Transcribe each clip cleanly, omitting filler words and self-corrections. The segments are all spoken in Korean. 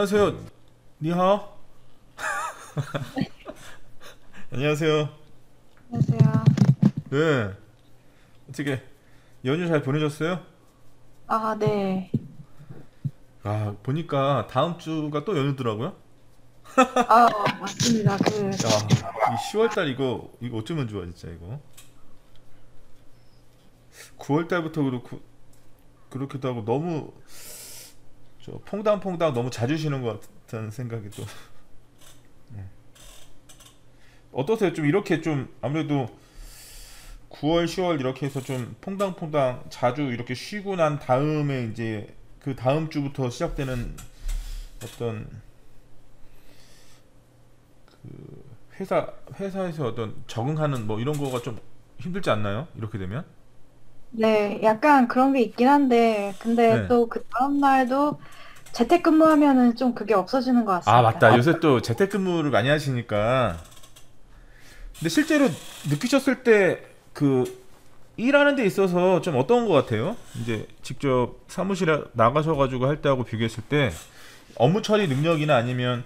안녕하세요. 니하오. 안녕하세요. 안녕하세요. 네. 어떻게 연휴 잘 보내셨어요? 아, 네. 아, 보니까 다음 주가 또 연휴더라고요. 아, 맞습니다. 야, 이 10월 달 이거 어쩌면 좋아 진짜 이거. 9월 달부터 그렇고 그렇기도 하고 너무 저 퐁당퐁당 너무 자주 쉬는 것 같다는 생각이 또. 어떠세요? 좀 이렇게 좀 아무래도 9월, 10월 이렇게 해서 좀 퐁당퐁당 자주 이렇게 쉬고 난 다음에 이제 그 다음 주부터 시작되는 어떤 회사에서 어떤 적응하는 뭐 이런 거가 좀 힘들지 않나요? 이렇게 되면? 네, 약간 그런 게 있긴 한데, 근데 네. 또 그 다음날도 재택근무하면은 좀 그게 없어지는 것 아, 같습니다. 맞다. 요새 또 재택근무를 많이 하시니까. 근데 실제로 느끼셨을 때 그 일하는 데 있어서 좀 어떤 것 같아요? 이제 직접 사무실에 나가셔가지고 할 때하고 비교했을 때 업무 처리 능력이나 아니면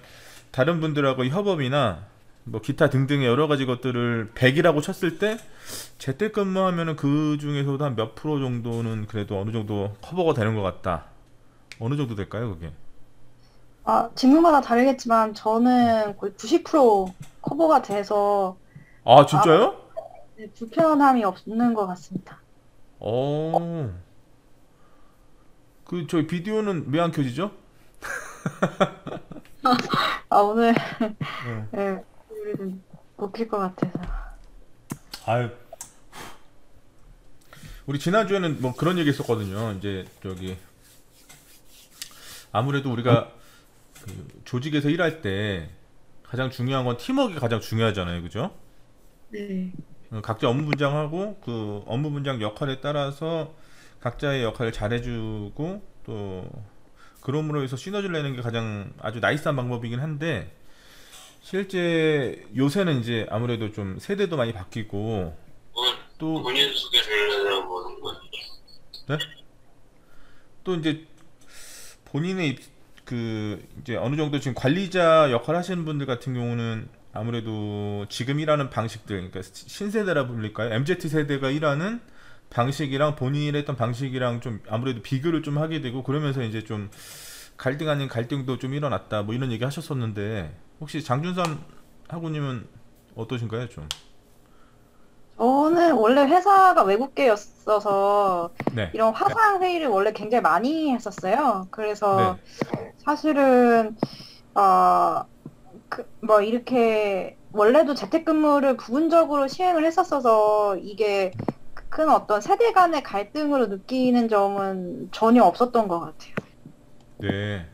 다른 분들하고 협업이나 뭐 기타 등등의 여러 가지 것들을 100이라고 쳤을 때 재택근무하면은 그 중에서도 한 몇 프로 정도는 그래도 어느 정도 커버가 되는 것 같다. 어느 정도 될까요, 그게? 아, 직무마다 다르겠지만, 저는 거의 90% 커버가 돼서 아, 아마 진짜요? 불편함이 없는 것 같습니다. 어, 그 저희 비디오는 왜 안 켜지죠? 아, 오늘, 네. 네, 못킬 것 같아서. 아유, 우리 지난주에는 뭐 그런 얘기 했었거든요. 이제 저기 아무래도 우리가 그 조직에서 일할 때 가장 중요한 건 팀워크가 가장 중요하잖아요. 그죠? 네. 각자 업무 분장하고 그 업무 분장 역할에 따라서 각자의 역할을 잘해주고 또 그럼으로 해서 시너지를 내는 게 가장 아주 나이스한 방법이긴 한데 실제 요새는 이제 아무래도 좀 세대도 많이 바뀌고 또 본인 소개를 하는 거죠. 네? 또 이제 본인의 그 이제 어느 정도 지금 관리자 역할 하시는 분들 같은 경우는 아무래도 지금 일하는 방식들, 그러니까 신세대라 불릴까요? MZ 세대가 일하는 방식이랑 본인이 일했던 방식이랑 좀 아무래도 비교를 좀 하게 되고 그러면서 이제 좀 갈등 아닌 갈등도 좀 일어났다 뭐 이런 얘기 하셨었는데 혹시 장준선 하고님은 어떠신가요 좀? 저는 원래 회사가 외국계였어서 네, 이런 화상 회의를 원래 굉장히 많이 했었어요. 네, 그래서 사실은 뭐 이렇게 원래도 재택근무를 부분적으로 시행을 했었어서 이게 큰 어떤 세대 간의 갈등으로 느끼는 점은 전혀 없었던 것 같아요. 네.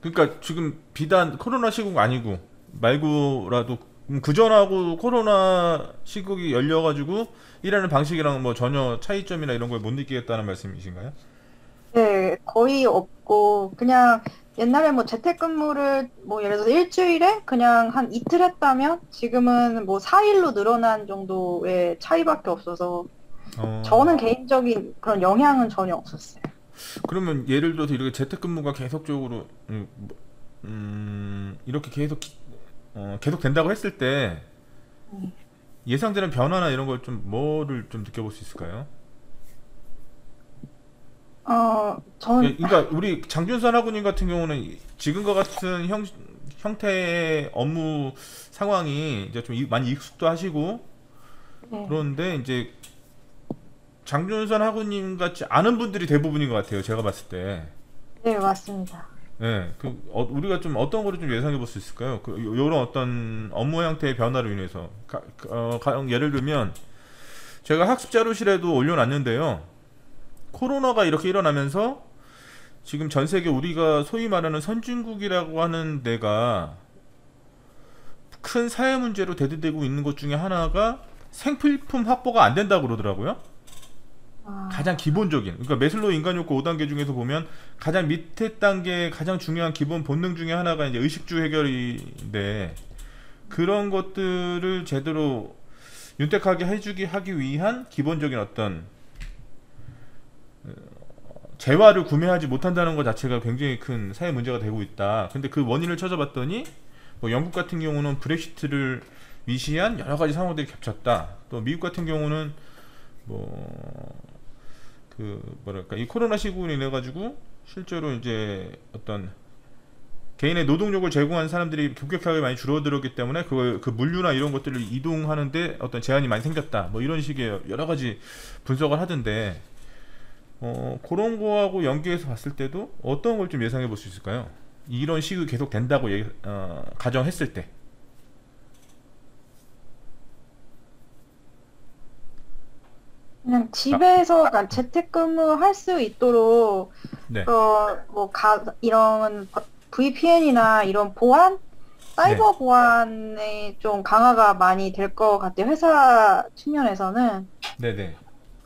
그러니까 지금 비단 코로나 시국 아니고 말고라도 그 전하고 코로나 시국이 열려가지고 일하는 방식이랑 뭐 전혀 차이점이나 이런 걸 못 느끼겠다는 말씀이신가요? 네, 거의 없고 그냥 옛날에 뭐 재택근무를 뭐 예를 들어서 일주일에 그냥 한 이틀 했다면 지금은 뭐 4일로 늘어난 정도의 차이밖에 없어서 어, 저는 개인적인 그런 영향은 전혀 없었어요. 그러면 예를 들어서 이렇게 재택근무가 계속적으로 이렇게 계속 된다고 했을 때 예상되는 변화나 이런 걸 좀 뭐를 좀 느껴볼 수 있을까요? 저는 그러니까 우리 장준선 학우님 같은 경우는 지금과 같은 형태의 업무 상황이 이제 좀 많이 익숙도 하시고 네, 그런데 이제 장준선 학우님 같지 않은 분들이 대부분인 것 같아요. 제가 봤을 때. 네, 맞습니다. 네, 우리가 좀 어떤 거를 좀 예상해 볼 수 있을까요? 요런 어떤 업무 형태의 변화로 인해서 예를 들면 제가 학습 자료실에도 올려놨는데요. 코로나가 이렇게 일어나면서 지금 전 세계 우리가 소위 말하는 선진국이라고 하는 데가 큰 사회 문제로 대두되고 있는 것 중에 하나가 생필품 확보가 안 된다고 그러더라고요. 가장 아, 기본적인, 그러니까 메슬로우 인간 욕구 5단계 중에서 보면 가장 밑에 단계 가장 중요한 기본 본능 중에 하나가 이제 의식주 해결인데 그런 것들을 제대로 윤택하게 해주기 하기 위한 기본적인 어떤 재화를 구매하지 못한다는 것 자체가 굉장히 큰 사회 문제가 되고 있다. 근데 그 원인을 찾아봤더니 뭐 영국 같은 경우는 브렉시트를 위시한 여러 가지 상황들이 겹쳤다. 또 미국 같은 경우는 뭐 그 뭐랄까 이 코로나 시국으로 인해 가지고 실제로 이제 어떤 개인의 노동력을 제공한 사람들이 급격하게 많이 줄어들었기 때문에 그 물류나 이런 것들을 이동하는데 어떤 제한이 많이 생겼다. 뭐 이런 식의 여러 가지 분석을 하던데 그런 거하고 연계해서 봤을 때도 어떤 걸 좀 예상해 볼 수 있을까요? 이런 식이 계속 된다고 가정했을 때. 그냥 집에서 그러니까 재택근무 할 수 있도록 네. 이런 VPN이나 이런 보안, 사이버 보안에 좀 강화가 많이 될 것 같아요. 회사 측면에서는 네네.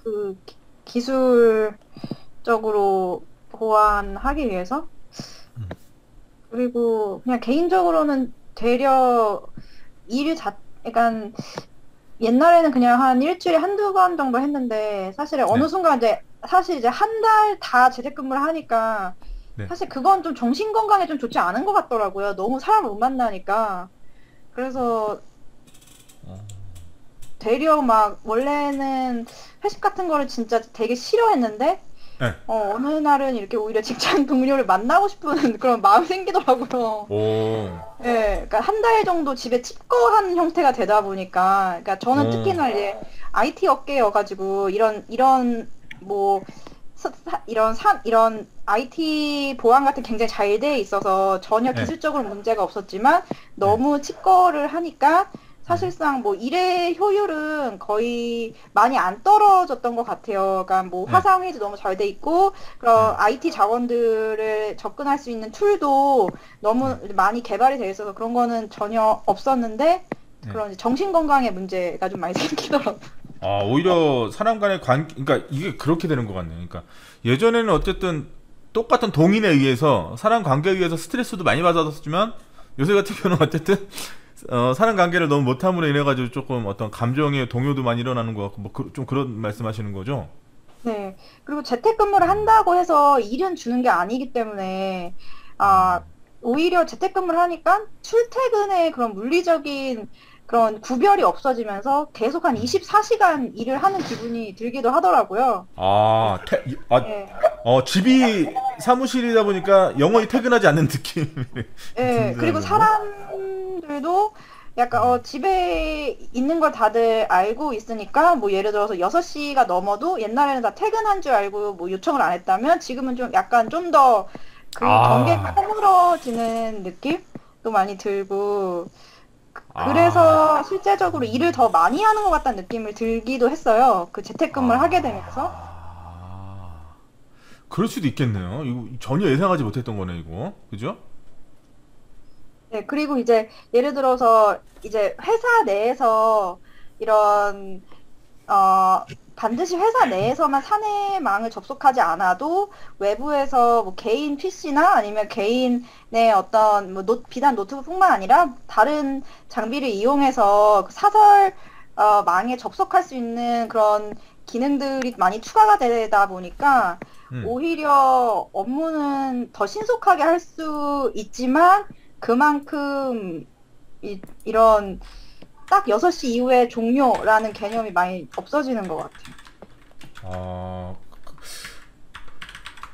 그 기술적으로 보완하기 위해서. 그리고 그냥 개인적으로는 되려 약간 옛날에는 그냥 한 일주일에 한두 번 정도 했는데 사실 어느 네. 순간 이제 한 달 다 재택근무를 하니까 네. 사실 그건 좀 정신 건강에 좀 좋지 않은 것 같더라고요. 너무 사람을 못 만나니까. 그래서 되려 막 원래는 회식 같은 거를 진짜 되게 싫어했는데 네. 어느 날은 이렇게 오히려 직장 동료를 만나고 싶은 그런 마음이 생기더라고요. 오. 예, 그러니까 한 달 정도 집에 칩거한 형태가 되다 보니까, 그러니까 저는 특히나 이제 IT 업계여가지고 이런 뭐 이런 IT 보안 같은 게 굉장히 잘 돼 있어서 전혀 네. 기술적으로 문제가 없었지만 너무 칩거를 하니까 사실상 뭐 일의 효율은 거의 많이 안 떨어졌던 것 같아요. 그러니까 뭐 네. 화상회의도 너무 잘 돼 있고, IT 자원들을 접근할 수 있는 툴도 너무 많이 개발이 돼 있어서 그런 거는 전혀 없었는데 그런 이제 정신 건강의 문제가 좀 많이 생기더라고요. 아, 오히려 사람 간의 그러니까 이게 그렇게 되는 것 같네요. 그러니까 예전에는 어쨌든 똑같은 동인에 의해서 사람 관계에 의해서 스트레스도 많이 받았었지만 요새 같은 경우는 어쨌든 사람 관계를 너무 못함으로 인해 가지고 조금 어떤 감정의 동요도 많이 일어나는 것 같고 뭐 좀 그런 말씀하시는 거죠? 네. 그리고 재택근무를 한다고 해서 일은 주는 게 아니기 때문에 오히려 재택근무를 하니까 출퇴근의 그런 물리적인 그런 구별이 없어지면서 계속 한 24시간 일을 하는 기분이 들기도 하더라고요. 네. 집이 사무실이다 보니까 영원히 퇴근하지 않는 느낌. 네. 그리고 사람들도 약간 집에 있는 걸 다들 알고 있으니까 뭐 예를 들어서 6시가 넘어도 옛날에는 다 퇴근한 줄 알고 뭐 요청을 안 했다면 지금은 좀 약간 좀 더 그 경계가 허물어지는 느낌도 많이 들고 그래서 실제적으로 일을 더 많이 하는 것 같다는 느낌을 들기도 했어요. 그 재택근무를 하게 되면서. 그럴 수도 있겠네요. 이거 전혀 예상하지 못했던 거네, 이거. 그죠? 네, 그리고 이제 예를 들어서 이제 회사 내에서 이런 반드시 회사 내에서만 사내망을 접속하지 않아도 외부에서 뭐 개인 PC나 아니면 개인의 어떤 뭐 비단 노트북뿐만 아니라 다른 장비를 이용해서 그 사설 망에 접속할 수 있는 그런 기능들이 많이 추가가 되다 보니까 오히려 업무는 더 신속하게 할 수 있지만 그만큼 이런 딱 6시 이후에 종료라는 개념이 많이 없어지는 것 같아요.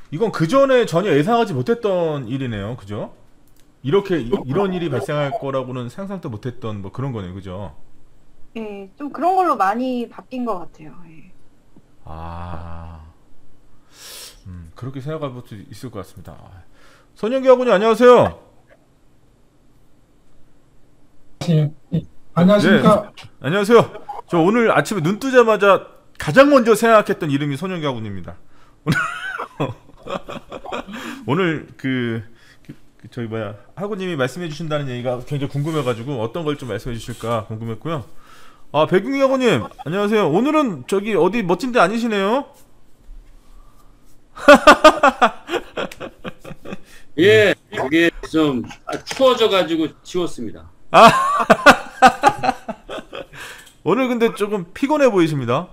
이건 그 전에 전혀 예상하지 못했던 일이네요. 그죠? 이런 일이 발생할 거라고는 상상도 못했던 뭐 그런 거네요. 그죠? 예, 좀 그런 걸로 많이 바뀐 것 같아요. 예. 그렇게 생각해 볼 수 있을 것 같습니다. 선영기 학원님 안녕하세요. 예, 안녕하십니까? 네, 안녕하세요. 저 오늘 아침에 눈 뜨자마자 가장 먼저 생각했던 이름이 선영기 학원입니다. 오늘 저희 학원님이 말씀해 주신다는 얘기가 굉장히 궁금해가지고 어떤 걸 좀 말씀해 주실까 궁금했고요. 백윤기 학원님 안녕하세요. 오늘은 저기 어디 멋진 데 아니시네요? 예, 그게 좀 추워져가지고 지웠습니다. 오늘 근데 조금 피곤해 보이십니다.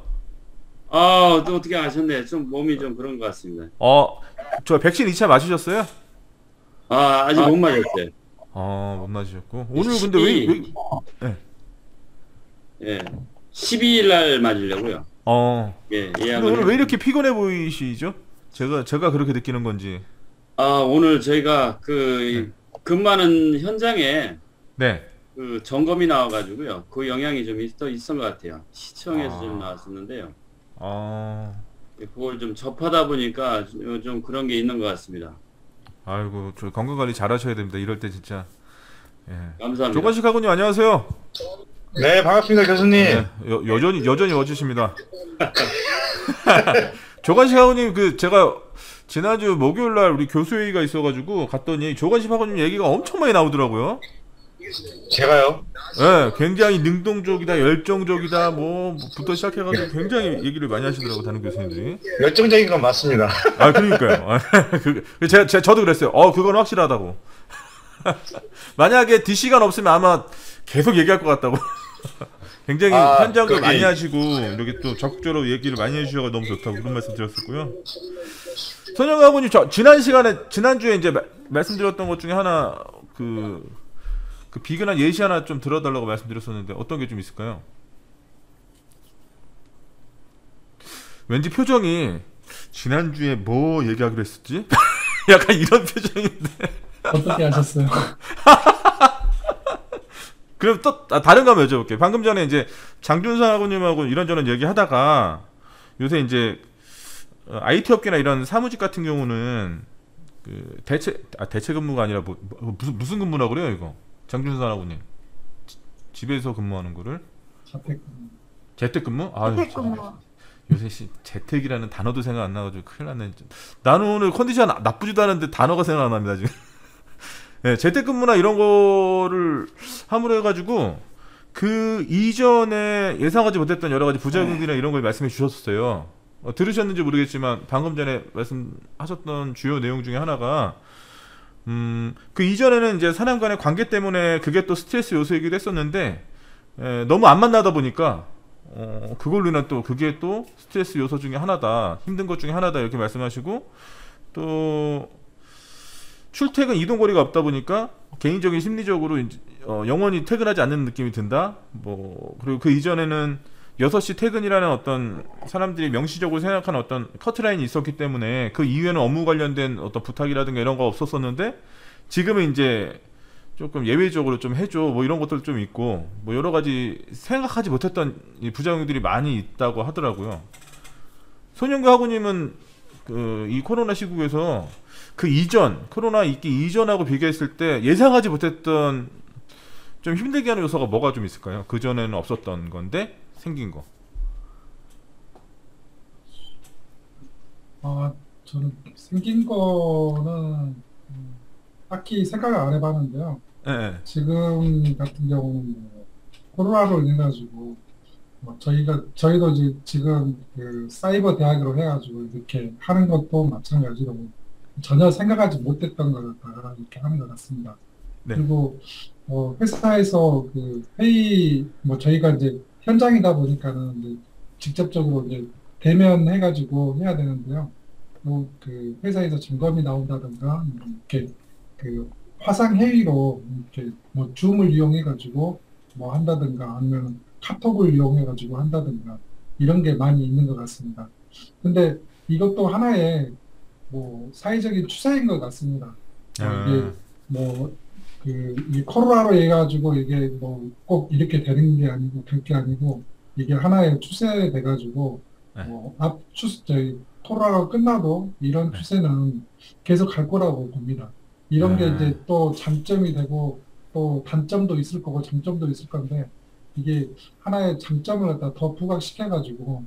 또 어떻게 아셨네. 좀 몸이 좀 그런 것 같습니다. 저 백신 2차 맞으셨어요? 아직 못 맞았어요. 못 맞으셨고. 오늘 근데 왜 네. 예. 12일 날 맞으려고요. 예, 근데 예약을 오늘 왜 이렇게 피곤해 보이시죠? 제가 그렇게 느끼는 건지. 오늘 저희가 근무하는 현장에 네. 그 점검이 나와가지고요. 그 영향이 좀 있었던 것 같아요. 시청에서 좀 나왔었는데요. 그걸 좀 접하다 보니까 좀 그런 게 있는 것 같습니다. 아이고, 저 건강 관리 잘하셔야 됩니다. 이럴 때 진짜. 예. 감사합니다. 조건식 학우님 안녕하세요. 네, 반갑습니다, 교수님. 네, 여전히 멋지십니다. 조건식 학우님 제가 지난주 목요일 날 우리 교수회의가 있어가지고 갔더니 조건식 학우님 얘기가 엄청 많이 나오더라고요. 제가요? 네, 굉장히 능동적이다, 열정적이다, 뭐부터 시작해가지고 굉장히 얘기를 많이 하시더라고 다른 교수님들이. 열정적인 건 맞습니다. 그러니까요. 저도 그랬어요. 그건 확실하다고. 만약에 DC가 없으면 아마 계속 얘기할 것 같다고. 굉장히 현장도 많이 하시고 이렇게 또 적극적으로 얘기를 많이 해주셔서 너무 좋다고 그런 말씀 드렸었고요. 선영아버님 지난주에 이제 말씀드렸던 것 중에 하나 그 비근한 예시 하나 좀 들어달라고 말씀드렸었는데 어떤 게 좀 있을까요? 왠지 표정이 지난주에 뭐 얘기하기로 했었지? 약간 이런 표정인데. 어떻게 하셨어요? 그럼 또 다른 거 한번 여쭤볼게요. 방금 전에 이제 장준선 학우님하고 이런저런 얘기하다가 요새 이제 IT 업계나 이런 사무직 같은 경우는 그 대체 근무가 아니라 무슨 근무라고 그래요 이거? 장준선 학우님 집에서 근무하는 거를 재택근무? 재택근무. 요새 재택이라는 단어도 생각 안 나가지고 큰일 났네. 나는 오늘 컨디션 나쁘지도 않은데 단어가 생각 안 납니다 지금. 네, 재택근무나 이런 거를 함으로 해가지고 그 이전에 예상하지 못했던 여러 가지 부작용들이나 이런 걸 말씀해 주셨어요. 들으셨는지 모르겠지만 방금 전에 말씀하셨던 주요 내용 중에 하나가 그 이전에는 이제 사람 간의 관계 때문에 그게 또 스트레스 요소이기도 했었는데 너무 안 만나다 보니까 그걸로 인한 또 그게 또 스트레스 요소 중에 하나다, 힘든 것 중에 하나다 이렇게 말씀하시고 또 출퇴근 이동거리가 없다 보니까 개인적인 심리적으로 영원히 퇴근하지 않는 느낌이 든다. 그리고 그 이전에는 6시 퇴근이라는 어떤 사람들이 명시적으로 생각하는 어떤 커트라인이 있었기 때문에 그 이후에는 업무 관련된 어떤 부탁이라든가 이런 거 없었었는데 지금은 이제 조금 예외적으로 좀 해줘 이런 것들 좀 있고 여러 가지 생각하지 못했던 이 부작용들이 많이 있다고 하더라고요. 손영규 학우님은 이 코로나 시국에서 그 이전 코로나 있기 이전하고 비교했을 때 예상하지 못했던 좀 힘들게 하는 요소가 뭐가 좀 있을까요? 그 전에는 없었던 건데 생긴 거. 저는 생긴 거는 딱히 생각을 안 해봤는데요. 네. 지금 같은 경우는 코로나로 인해 가지고 저희도 이제 지금 그 사이버 대학으로 해가지고 이렇게 하는 것도 마찬가지로 전혀 생각하지 못했던 걸 갖다가 이렇게 하는 것 같습니다. 네. 그리고 회사에서 그 회의 저희가 이제 현장이다 보니까는 이제 직접적으로 이제 대면해가지고 해야 되는데요. 그 회사에서 점검이 나온다든가 이렇게 그 화상 회의로 이렇게 줌을 이용해가지고 한다든가 아니면 카톡을 이용해가지고 한다든가 이런 게 많이 있는 것 같습니다. 근데 이것도 하나의 사회적인 추세인 것 같습니다. 이게 이게 코로나로 해가지고 이게 꼭 이렇게 되는 게 아니고 될 게 아니고 이게 하나의 추세 돼가지고 저희 코로나가 끝나도 이런 추세는 계속 갈 거라고 봅니다. 이런 게 이제 또 장점이 되고 또 단점도 있을 거고 장점도 있을 건데 이게 하나의 장점을 갖다 더 부각시켜가지고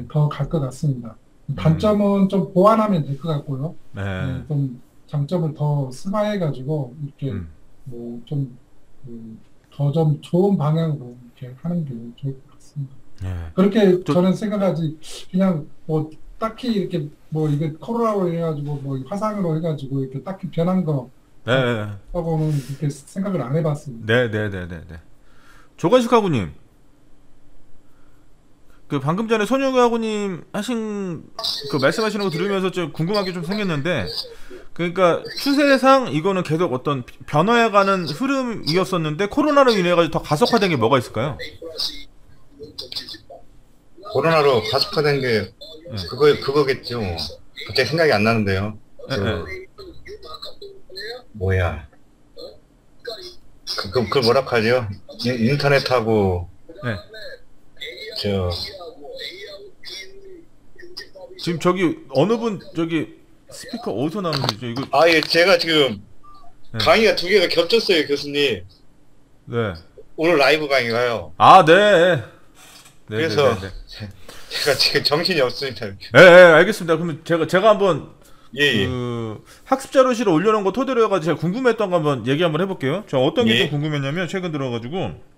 더 갈 것 같습니다. 단점은 좀 보완하면 될 것 같고요. 좀 장점을 더 승화해가지고 이렇게 더 좀 좋은 방향으로 이렇게 하는 게 좋을 것 같습니다. 그렇게 저는 생각하지 그냥 딱히 이렇게 이게 코로나로 해가지고 화상으로 해가지고 이렇게 딱히 변한 거 하고는 그렇게 생각을 안 해봤습니다. 네네네네. 조건식 학우님, 그 방금 전에 손영아고님 하신 그 말씀하시는 거 들으면서 좀 궁금한 게 좀 생겼는데, 그러니까 추세상 이거는 계속 어떤 변화해가는 흐름이었었는데 코로나로 인해 가지고 더 가속화된 게 뭐가 있을까요? 코로나로 가속화된 게 그거겠죠. 갑자기 생각이 안 나는데요. 뭐야? 그걸 뭐라고 하죠? 인터넷하고 네. 저 지금 저기 어느 분 저기 스피커 어디서 나오는 거죠? 이거 예, 제가 지금 강의가 두 개가 겹쳤어요, 교수님. 네. 오늘 라이브 강의가요. 아, 네. 그래서 제가 지금 정신이 없으니까. 네, 알겠습니다. 그러면 제가 한번 예. 그 학습 자료실에 올려놓은 거 토대로 해가지고 제가 궁금했던 거 한번 얘기 한번 해볼게요. 저 어떤 게 좀 궁금했냐면 최근 들어가지고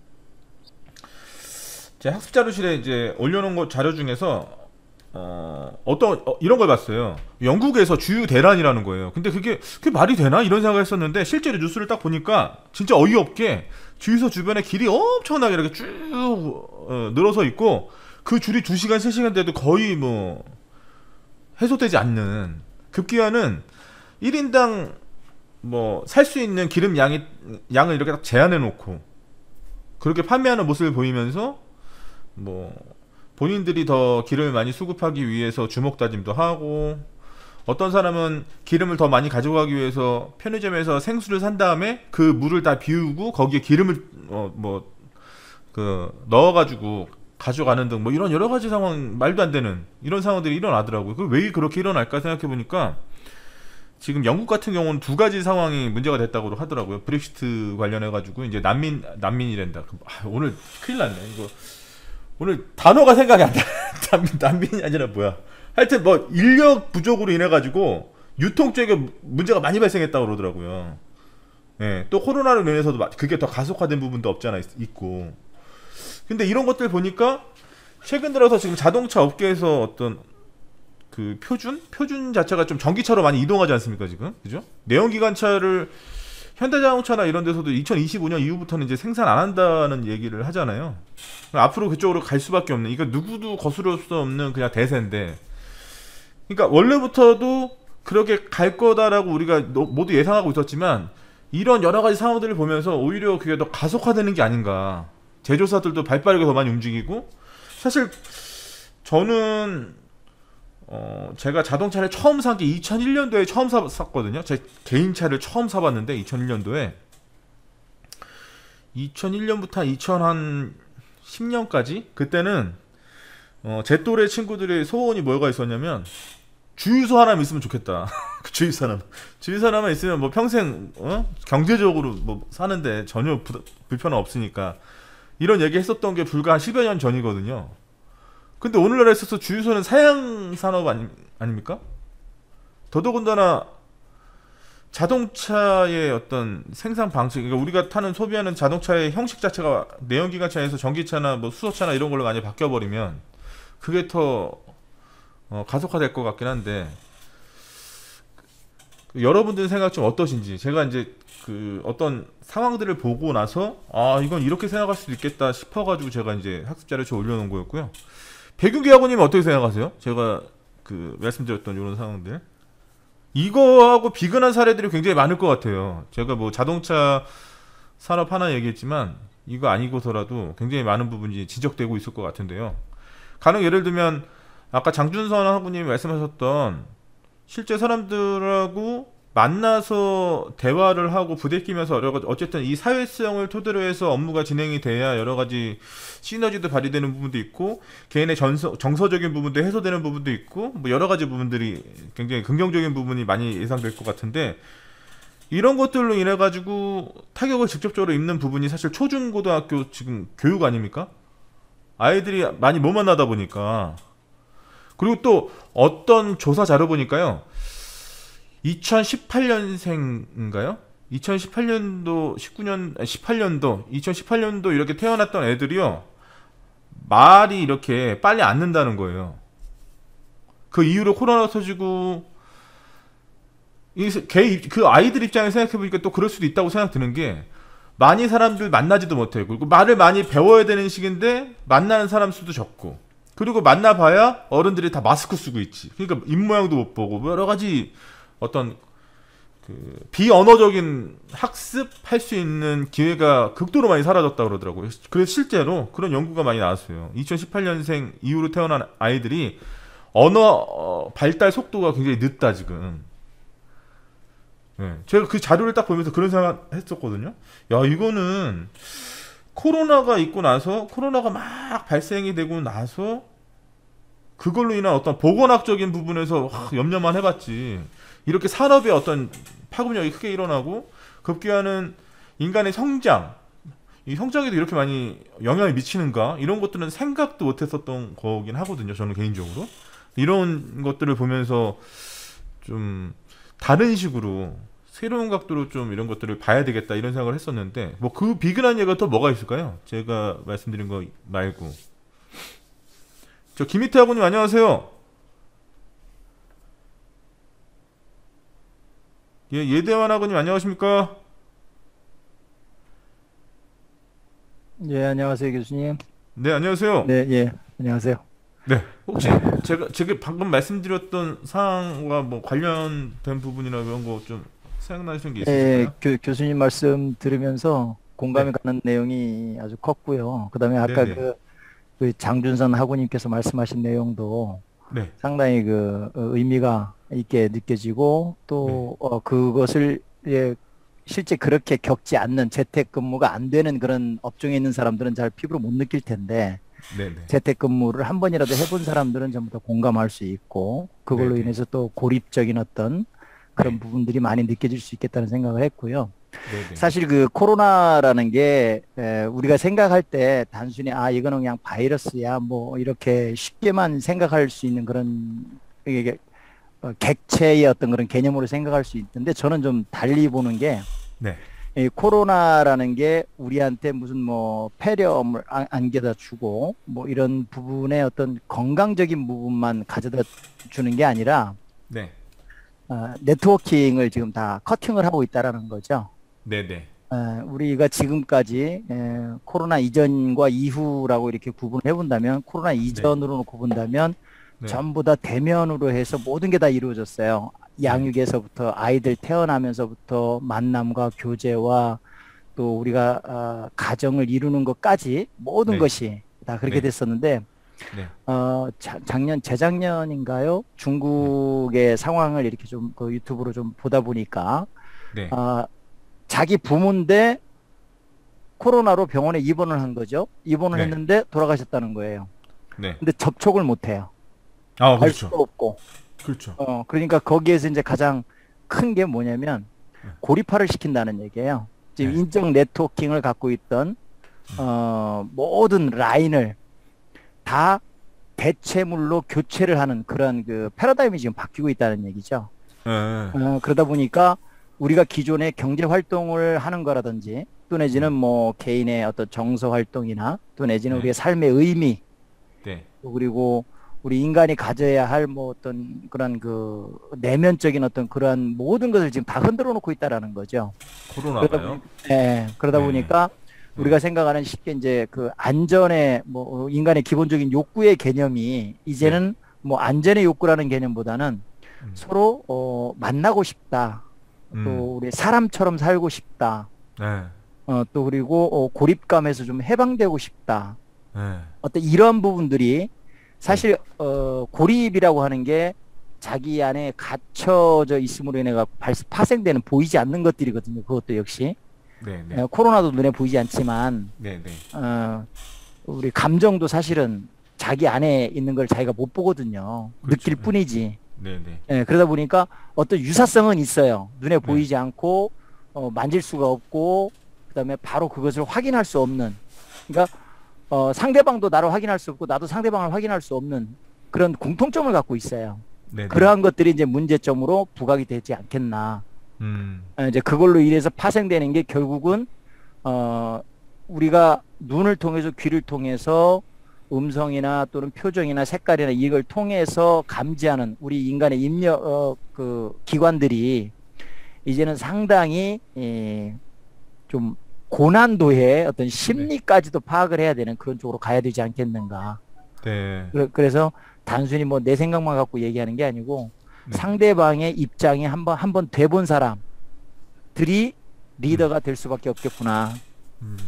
제 학습 자료실에 이제 올려놓은 거 자료 중에서 이런 걸 봤어요. 영국에서 주유 대란이라는 거예요. 근데 그게 말이 되나? 이런 생각을 했었는데 실제로 뉴스를 딱 보니까 진짜 어이없게 주유소 주변에 길이 엄청나게 이렇게 쭉 늘어서 있고 그 줄이 2시간, 3시간 돼도 거의 뭐 해소되지 않는, 급기야는 1인당 뭐 살 수 있는 기름 양을 이렇게 딱 제한해 놓고 그렇게 판매하는 모습을 보이면서 뭐 본인들이 더 기름을 많이 수급하기 위해서 주먹 다짐도 하고, 어떤 사람은 기름을 더 많이 가져가기 위해서 편의점에서 생수를 산 다음에 그 물을 다 비우고 거기에 기름을 넣어가지고 가져가는 등 뭐 이런 여러 가지 상황, 말도 안 되는 이런 상황들이 일어나더라고요. 그 왜 그렇게 일어날까 생각해 보니까 지금 영국 같은 경우는 2가지 상황이 문제가 됐다고 하더라고요. 브렉시트 관련해 가지고 이제 난민이란다. 오늘 큰일 났네. 이거 오늘 단어가 생각이 안 나. 난민이 아니라 뭐야. 하여튼 뭐 인력 부족으로 인해 가지고 유통 쪽에 문제가 많이 발생했다고 그러더라고요. 예, 또 코로나로 인해서도 그게 더 가속화된 부분도 없잖아 있고. 근데 이런 것들 보니까 최근 들어서 지금 자동차 업계에서 어떤 그 표준 자체가 좀 전기차로 많이 이동하지 않습니까 지금? 그죠? 내연기관차를 현대자동차나 이런 데서도 2025년 이후부터는 이제 생산 안 한다는 얘기를 하잖아요. 앞으로 그쪽으로 갈 수밖에 없는, 이거 누구도 거스를 수 없는 그냥 대세인데, 그러니까 원래부터도 그렇게 갈 거다라고 우리가 모두 예상하고 있었지만 이런 여러 가지 상황들을 보면서 오히려 그게 더 가속화되는 게 아닌가. 제조사들도 발빠르게 더 많이 움직이고, 사실 저는 제가 자동차를 처음 산 게 2001년도에 처음 샀거든요. 제 개인 차를 처음 사봤는데 2001년도에 2001년부터 한 2010년까지 그때는 제 또래 친구들의 소원이 뭐가 있었냐면 주유소 하나만 있으면 좋겠다. 주유소 하나만 있으면 뭐 평생 경제적으로 뭐 사는데 전혀 불편함 없으니까, 이런 얘기 했었던 게 불과 한 10여 년 전이거든요. 근데 오늘날에 있어서 주유소는 사양 산업 아닙니까? 더더군다나 자동차의 어떤 생산 방식, 그러니까 우리가 타는 소비하는 자동차의 형식 자체가 내연기관차에서 전기차나 뭐 수소차나 이런 걸로 많이 바뀌어버리면 그게 더 가속화될 것 같긴 한데, 여러분들 생각 좀 어떠신지. 제가 이제 그 어떤 상황들을 보고 나서 이건 이렇게 생각할 수도 있겠다 싶어가지고 제가 이제 학습자료에 올려놓은 거였고요. 백윤기 학우님은 어떻게 생각하세요? 제가 그 말씀드렸던 이런 상황들, 이거하고 비근한 사례들이 굉장히 많을 것 같아요. 제가 뭐 자동차 산업 하나 얘기했지만 이거 아니고서라도 굉장히 많은 부분이 지적되고 있을 것 같은데요. 가령 예를 들면 아까 장준선 학우님이 말씀하셨던 실제 사람들하고 만나서 대화를 하고 부대끼면서 어쨌든 이 사회성을 토대로 해서 업무가 진행이 돼야 여러 가지 시너지도 발휘되는 부분도 있고, 개인의 정서적인 부분도 해소되는 부분도 있고, 뭐 여러 가지 부분들이 굉장히 긍정적인 부분이 많이 예상될 것 같은데, 이런 것들로 인해 가지고 타격을 직접적으로 입는 부분이 사실 초중고등학교 지금 교육 아닙니까? 아이들이 많이 못 만나다 보니까. 그리고 또 어떤 조사 자료 보니까요, 2018년생인가요? 2018년도 2018년도 이렇게 태어났던 애들이요, 말이 이렇게 빨리 안 는다는 거예요. 그 이후로 코로나 터지고, 그 아이들 입장에서 생각해보니까 또 그럴 수도 있다고 생각 드는 게, 많이 사람들 만나지도 못하고, 그리고 말을 많이 배워야 되는 시기인데 만나는 사람 수도 적고, 그리고 만나봐야 어른들이 다 마스크 쓰고 있지. 그러니까 입모양도 못 보고 뭐 여러 가지 어떤 그 비언어적인 학습할 수 있는 기회가 극도로 많이 사라졌다 그러더라고요. 그래서 실제로 그런 연구가 많이 나왔어요. 2018년생 이후로 태어난 아이들이 언어 발달 속도가 굉장히 늦다 지금. 네, 제가 그 자료를 딱 보면서 그런 생각 했었거든요. 야, 이거는 코로나가 있고 나서 코로나가 막 발생이 되고 나서 그걸로 인한 어떤 보건학적인 부분에서 염려만 해봤지, 이렇게 산업의 어떤 파급력이 크게 일어나고 급기야는 인간의 성장, 이 성장에도 이렇게 많이 영향을 미치는가, 이런 것들은 생각도 못했었던 거긴 하거든요. 저는 개인적으로 이런 것들을 보면서 좀 다른 식으로 새로운 각도로 좀 이런 것들을 봐야 되겠다 이런 생각을 했었는데, 뭐 그 비근한 얘기가 또 뭐가 있을까요? 제가 말씀드린 거 말고. 저 김희태 하고님 안녕하세요. 예, 예대환 하고님 안녕하십니까? 예, 안녕하세요, 교수님. 네, 안녕하세요. 네, 예, 안녕하세요. 네, 혹시 제가 방금 말씀드렸던 사항과 뭐 관련된 부분이나 이런 거 좀 생각나시는 게 예, 있으실까요? 교수님 말씀 들으면서 공감이 네. 가는 내용이 아주 컸고요. 그다음에 아까 네네. 그 장준선 학우님께서 말씀하신 내용도 네, 상당히 의미가 있게 느껴지고 또 그것을 실제 그렇게 겪지 않는 재택근무가 안 되는 그런 업종에 있는 사람들은 잘 피부로 못 느낄 텐데, 네네. 재택근무를 한 번이라도 해본 사람들은 전부 다 공감할 수 있고 그걸로 네네. 인해서 또 고립적인 어떤 그런 네. 부분들이 많이 느껴질 수 있겠다는 생각을 했고요. 네네. 사실 그 코로나라는 게 우리가 생각할 때 단순히 이거는 그냥 바이러스야 뭐 이렇게 쉽게만 생각할 수 있는 그런 이게 객체의 어떤 그런 개념으로 생각할 수 있는데, 저는 좀 달리 보는 게 네. 이 코로나라는 게 우리한테 무슨 뭐 폐렴을 안겨다 주고 뭐 이런 부분의 어떤 건강적인 부분만 가져다 주는 게 아니라 네. 네트워킹을 지금 다 커팅을 하고 있다라는 거죠. 네네. 우리가 지금까지 코로나 이전과 이후라고 이렇게 구분을 해본다면, 코로나 이전으로 놓고 본다면 네. 전부 다 대면으로 해서 모든 게 다 이루어졌어요. 양육에서부터 아이들 태어나면서부터 만남과 교제와 또 우리가 가정을 이루는 것까지 모든 네. 것이 다 그렇게 네. 됐었는데, 네. 재작년인가요? 중국의 상황을 이렇게 좀 그 유튜브로 좀 보다 보니까 네. 자기 부모인데 코로나로 병원에 입원을 한 거죠. 입원을 네. 했는데 돌아가셨다는 거예요. 네. 근데 접촉을 못 해요. 아, 알 그렇죠. 수도 없고. 그렇죠. 그러니까 거기에서 이제 가장 큰 게 뭐냐면 고립화를 시킨다는 얘기예요. 지금 네. 인적 네트워킹을 갖고 있던 모든 라인을 다 대체물로 교체를 하는 그런 그 패러다임이 지금 바뀌고 있다는 얘기죠. 네. 그러다 보니까 우리가 기존에 경제 활동을 하는 거라든지 또 내지는 뭐 개인의 어떤 정서 활동이나 또 내지는 네. 우리의 삶의 의미, 네. 또 그리고 우리 인간이 가져야 할 뭐 어떤 그런 그 내면적인 어떤 그러한 모든 것을 지금 다 흔들어 놓고 있다라는 거죠. 코로나가요? 그러다 네. 보니까 우리가 생각하는 쉽게 이제 그 안전의 뭐 인간의 기본적인 욕구의 개념이 이제는 뭐 안전의 욕구라는 개념보다는 서로 만나고 싶다. 또 우리 사람처럼 살고 싶다. 네. 또 그리고 고립감에서 좀 해방되고 싶다. 네. 어떤 이러한 부분들이 사실 고립이라고 하는 게 자기 안에 갇혀져 있음으로 인해 갖고 파생되는 보이지 않는 것들이거든요. 그것도 역시 네. 네. 코로나도 눈에 보이지 않지만 네. 네. 우리 감정도 사실은 자기 안에 있는 걸 자기가 못 보거든요. 그렇죠. 느낄 뿐이지. 네. 네. 그러다 보니까 어떤 유사성은 있어요. 눈에 보이지 않고 만질 수가 없고 그다음에 바로 그것을 확인할 수 없는, 그러니까 상대방도 나를 확인할 수 없고 나도 상대방을 확인할 수 없는 그런 공통점을 갖고 있어요. 네. 그러한 것들이 이제 문제점으로 부각이 되지 않겠나. 이제 그걸로 인해서 파생되는 게 결국은 우리가 눈을 통해서 귀를 통해서 음성이나 또는 표정이나 색깔이나 이걸 통해서 감지하는 우리 인간의 인력 그 기관들이 이제는 상당히 좀 고난도의 어떤 심리까지도 파악을 해야 되는 그런 쪽으로 가야 되지 않겠는가. 네. 그래서 단순히 뭐 내 생각만 갖고 얘기하는 게 아니고 네. 상대방의 입장에 한번 돼본 사람들이 리더가 될 수밖에 없겠구나.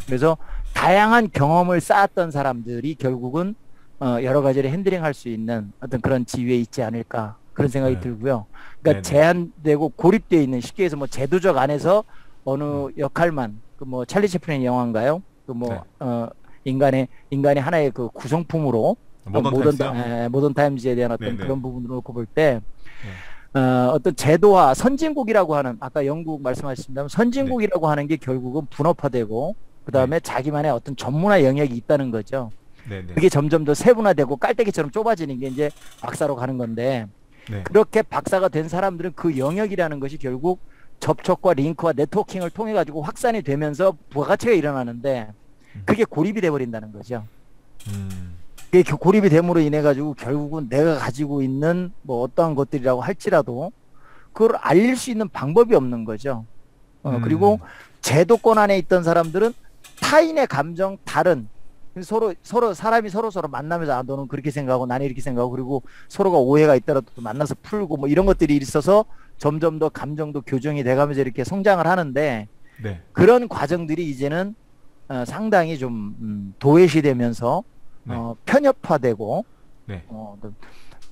그래서 다양한 경험을 쌓았던 사람들이 결국은 여러 가지를 핸들링할 수 있는 어떤 그런 지위에 있지 않을까 그런 생각이 네. 들고요. 그러니까 네네. 제한되고 고립되어 있는 쉽게 해서 뭐 제도적 안에서 어느 역할만 그 뭐 찰리 채플린의 영화인가요? 그 뭐 인간의 하나의 그 구성품으로 모던 타임즈에 대한 어떤 네네. 그런 부분으로 놓고 볼 때 어떤 제도화 선진국이라고 하는 아까 영국 말씀하셨습니다만 선진국이라고 하는 게 결국은 분업화되고 그 다음에 자기만의 어떤 전문화 영역이 있다는 거죠. 네네. 그게 점점 더 세분화되고 깔때기처럼 좁아지는 게 이제 박사로 가는 건데 네. 그렇게 박사가 된 사람들은 그 영역이라는 것이 결국 접촉과 링크와 네트워킹을 통해 가지고 확산이 되면서 부가가치가 일어나는데 그게 고립이 돼 버린다는 거죠. 그게 고립이 됨으로 인해 가지고 결국은 내가 가지고 있는 뭐 어떠한 것들이라고 할지라도 그걸 알릴 수 있는 방법이 없는 거죠. 그리고 제도권 안에 있던 사람들은 타인의 감정 다른 서로 사람이 서로 만나면서 너는 그렇게 생각하고 나는 이렇게 생각하고 그리고 서로가 오해가 있더라도 또 만나서 풀고 뭐 이런 것들이 있어서 점점 더 감정도 교정이 돼가면서 이렇게 성장을 하는데 네. 그런 과정들이 이제는 상당히 좀 도외시되면서 네. 편협화되고 네.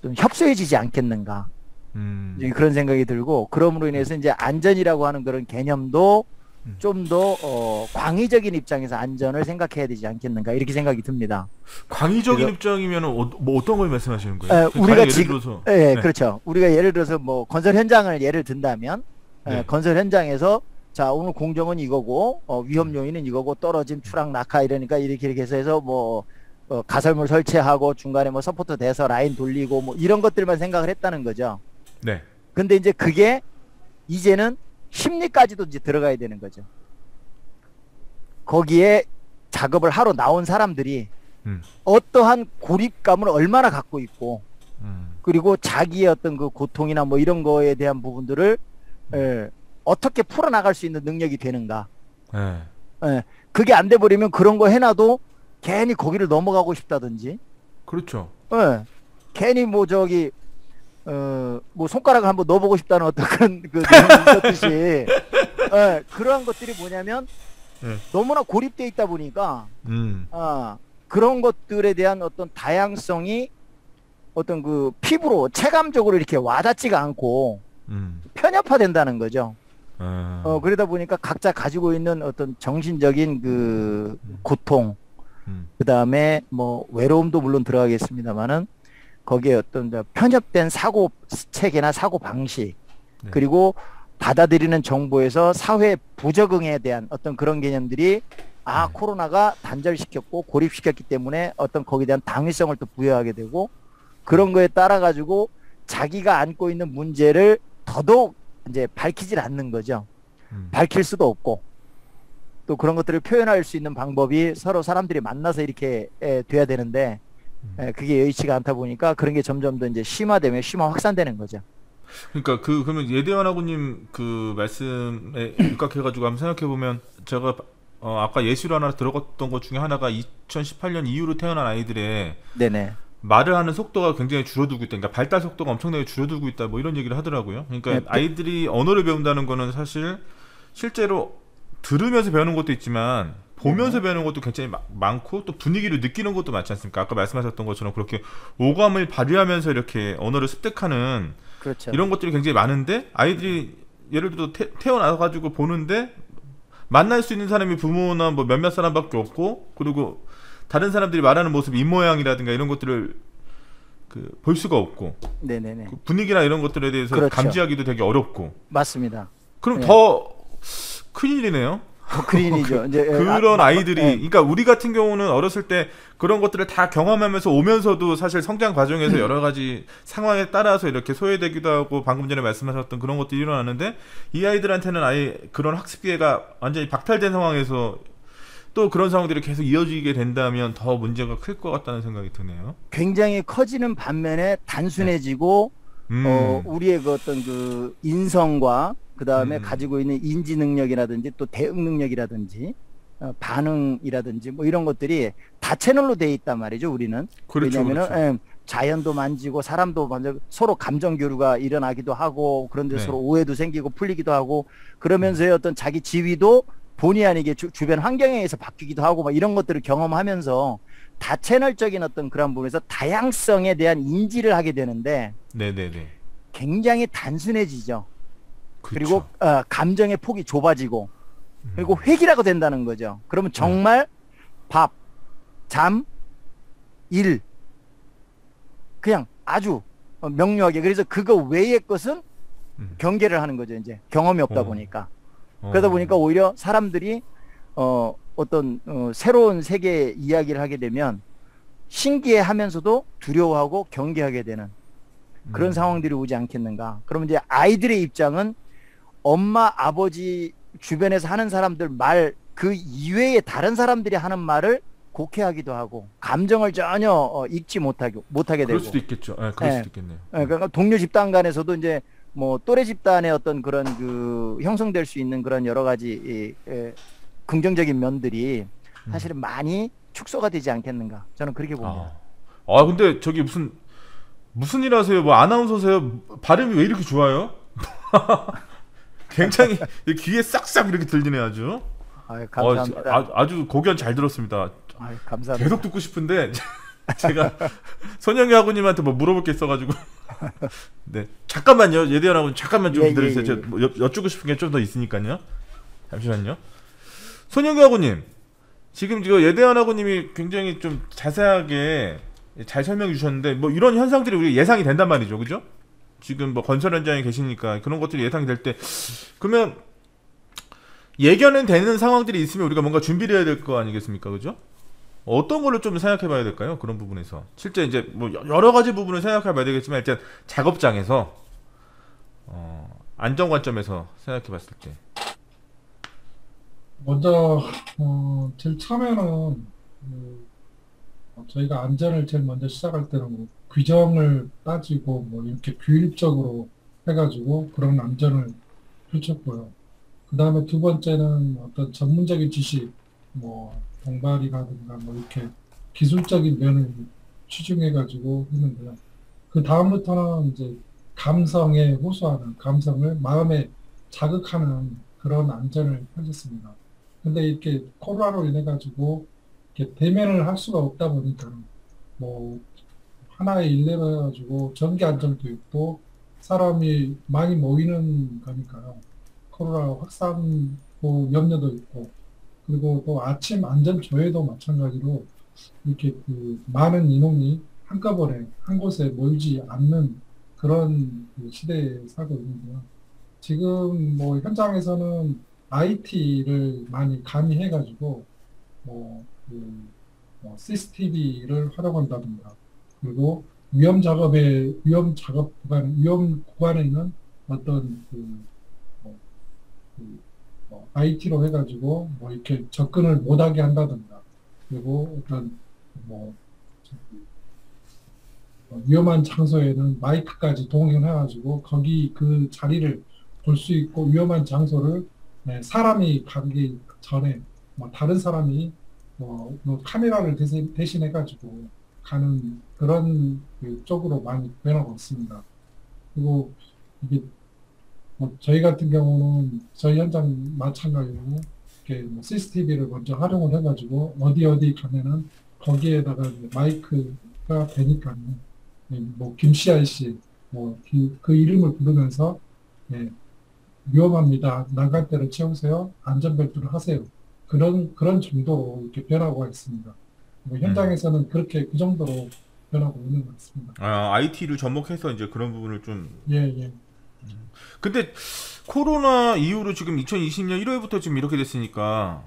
좀 협소해지지 않겠는가 그런 생각이 들고 그럼으로 인해서 이제 안전이라고 하는 그런 개념도 좀 더 광의적인 입장에서 안전을 생각해야 되지 않겠는가 이렇게 생각이 듭니다. 광의적인 그래서, 입장이면 뭐 어떤 걸 말씀하시는 거예요? 우리가 예를 지금 들어서 네, 네. 그렇죠. 우리가 예를 들어서 뭐 건설 현장을 예를 든다면 네. 건설 현장에서 자 오늘 공정은 이거고 위험 요인은 이거고 떨어짐 추락 낙하 이러니까 이렇게 해서 뭐 가설물 설치하고 중간에 뭐 서포트 돼서 라인 돌리고 뭐 이런 것들만 생각을 했다는 거죠. 네. 근데 이제 그게 이제는 심리까지도 이제 들어가야 되는 거죠. 거기에 작업을 하러 나온 사람들이 어떠한 고립감을 얼마나 갖고 있고 그리고 자기의 어떤 그 고통이나 뭐 이런 거에 대한 부분들을 어떻게 풀어나갈 수 있는 능력이 되는가. 그게 안 돼버리면 그런 거 해놔도 괜히 거기를 넘어가고 싶다든지. 그렇죠. 괜히 뭐 저기 뭐 손가락을 한번 넣어보고 싶다는 어떤 그런 그 있었듯이 그러한 것들이 뭐냐면 너무나 고립돼 있다 보니까 그런 것들에 대한 어떤 다양성이 어떤 그 피부로 체감적으로 이렇게 와닿지가 않고 편협화된다는 거죠. 그러다 보니까 각자 가지고 있는 어떤 정신적인 그 고통, 그 다음에 뭐 외로움도 물론 들어가겠습니다만은 거기에 어떤 편협된 사고 체계나 사고 방식 그리고 받아들이는 정보에서 사회 부적응에 대한 어떤 그런 개념들이 코로나가 단절시켰고 고립시켰기 때문에 어떤 거기에 대한 당위성을 또 부여하게 되고 그런 거에 따라 가지고 자기가 안고 있는 문제를 더더욱 이제 밝히질 않는 거죠. 밝힐 수도 없고 또 그런 것들을 표현할 수 있는 방법이 서로 사람들이 만나서 이렇게 돼야 되는데 그게 여의치가 않다 보니까 그런 게 점점 더 이제 심화 확산되는 거죠. 그러니까 그러면 예대환 아고님 그 말씀에 육각해가지고 한번 생각해 보면 제가 아까 예시로 하나 들어갔던 것 중에 하나가 2018년 이후로 태어난 아이들의 네네. 말을 하는 속도가 굉장히 줄어들고 있다. 그러니까 발달 속도가 엄청나게 줄어들고 있다. 뭐 이런 얘기를 하더라고요. 그러니까 아이들이 언어를 배운다는 거는 사실 실제로 들으면서 배우는 것도 있지만 보면서 배우는 것도 굉장히 많고 또 분위기를 느끼는 것도 많지 않습니까? 아까 말씀하셨던 것처럼 그렇게 오감을 발휘하면서 이렇게 언어를 습득하는 그렇죠. 이런 것들이 굉장히 많은데 아이들이 예를 들어 태어나가지고 보는데 만날 수 있는 사람이 부모나 뭐 몇몇 사람밖에 없고 그리고 다른 사람들이 말하는 모습 입모양이라든가 이런 것들을 볼 수가 없고 네네네. 그 분위기나 이런 것들에 대해서 그렇죠. 감지하기도 되게 어렵고 맞습니다. 그럼 더 큰일이네요. 큰일이죠. 이제 그런 아이들이 그러니까 우리 같은 경우는 어렸을 때 그런 것들을 다 경험하면서 오면서도 사실 성장 과정에서 여러 가지 상황에 따라서 이렇게 소외되기도 하고 방금 전에 말씀하셨던 그런 것들이 일어나는데 이 아이들한테는 아예 그런 학습 기회가 완전히 박탈된 상황에서 또 그런 상황들이 계속 이어지게 된다면 더 문제가 클 것 같다는 생각이 드네요. 굉장히 커지는 반면에 단순해지고 우리의 그 어떤 그 인성과 그 다음에 가지고 있는 인지 능력이라든지 또 대응 능력이라든지 반응이라든지 뭐 이런 것들이 다채널로 돼 있단 말이죠. 우리는. 그렇죠, 왜냐하면은 그렇죠. 자연도 만지고 사람도 만지고 서로 감정 교류가 일어나기도 하고 그런데 네. 서로 오해도 생기고 풀리기도 하고 그러면서의 어떤 자기 지위도 본의 아니게 주변 환경에 의해서 바뀌기도 하고 막 이런 것들을 경험하면서 다채널적인 어떤 그런 부분에서 다양성에 대한 인지를 하게 되는데 네네네. 굉장히 단순해지죠. 그렇죠. 그리고 감정의 폭이 좁아지고 그리고 획일화가 된다는 거죠. 그러면 정말 밥, 잠, 일 그냥 아주 명료하게 그래서 그거 외의 것은 경계를 하는 거죠. 이제 경험이 없다 보니까 그러다 보니까 오히려 사람들이 어떤 새로운 세계 이야기를 하게 되면 신기해하면서도 두려워하고 경계하게 되는 그런 상황들이 오지 않겠는가. 그러면 이제 아이들의 입장은 엄마, 아버지 주변에서 하는 사람들 말 그 이외에 다른 사람들이 하는 말을 곡해하기도 하고 감정을 전혀 읽지 못하게 그럴 되고. 수도 있겠죠. 네, 그럴 수도 있겠네요. 그러니까 동료 집단 간에서도 이제 뭐 또래 집단의 어떤 그런 그 형성될 수 있는 그런 여러 가지 긍정적인 면들이 사실은 많이 축소가 되지 않겠는가. 저는 그렇게 봅니다. 근데 저기 무슨 일 하세요? 뭐 아나운서세요? 발음이 왜 이렇게 좋아요? 굉장히 귀에 싹싹 이렇게 들리네 아주. 감사합니다. 아주 고견 잘 들었습니다. 감사합니다. 계속 듣고 싶은데 제가 손영희 아버님한테 뭐 물어볼 게 있어가지고. 네, 잠깐만요. 예대현 아버님 잠깐만 좀 기다리세요. 제가 뭐 여쭈고 싶은 게 좀 더 있으니까요. 잠시만요. 손영희 아버님, 지금 예대현 아버님이 굉장히 좀 자세하게 잘 설명해 주셨는데 뭐 이런 현상들이 우리 예상이 된단 말이죠, 그죠? 지금 뭐 건설 현장에 계시니까 그런 것들이 예상이 될 때 그러면 예견은 되는 상황들이 있으면 우리가 뭔가 준비를 해야 될 거 아니겠습니까, 그죠? 어떤 거를 좀 생각해봐야 될까요? 그런 부분에서 실제 이제 뭐 여러 가지 부분을 생각해봐야 되겠지만 일단 작업장에서 안전 관점에서 생각해봤을 때 먼저 제일 처음에는 저희가 안전을 제일 먼저 시작할 때는 뭐 규정을 따지고 뭐 이렇게 규율적으로 해가지고 그런 안전을 펼쳤고요. 그 다음에 두 번째는 어떤 전문적인 지식, 뭐 동발이라든가 뭐 이렇게 기술적인 면을 치중해가지고 했는데요. 그 다음부터는 이제 감성에 호소하는, 감성을 마음에 자극하는 그런 안전을 펼쳤습니다. 근데 이렇게 코로나로 인해 가지고 이렇게 대면을 할 수가 없다 보니까 뭐 하나의 일례로 해가지고 전기 안전 교육도 사람이 많이 모이는 거니까요. 코로나 확산 염려도 있고 그리고 또 아침 안전 조회도 마찬가지로 이렇게 그 많은 인원이 한꺼번에 한 곳에 모이지 않는 그런 시대에 살고 있는데요. 지금 뭐 현장에서는 IT를 많이 가미해가지고 CCTV를 활용한다든가 그리고 위험 구간에 있는 어떤 IT로 해가지고 뭐 이렇게 접근을 못하게 한다든가 그리고 어떤 위험한 장소에는 마이크까지 동원해가지고 거기 그 자리를 볼 수 있고 위험한 장소를 사람이 가기 전에 다른 사람이 카메라를 대신해가지고 가는 그런 쪽으로 많이 변하고 있습니다. 그리고 이게 저희 같은 경우는 저희 현장 마찬가지로 이렇게 CCTV를 먼저 활용을 해가지고 어디 가면은 거기에다가 마이크가 되니까 김씨아이 씨 그 이름을 부르면서 위험합니다. 난간대를 채우세요. 안전벨트를 하세요. 그런 정도로 이렇게 변하고 있습니다. 현장에서는 그렇게 그 정도로 변하고 있는 것 같습니다. IT를 접목해서 이제 그런 부분을 좀. 예. 근데 코로나 이후로 지금 2020년 1월부터 지금 이렇게 됐으니까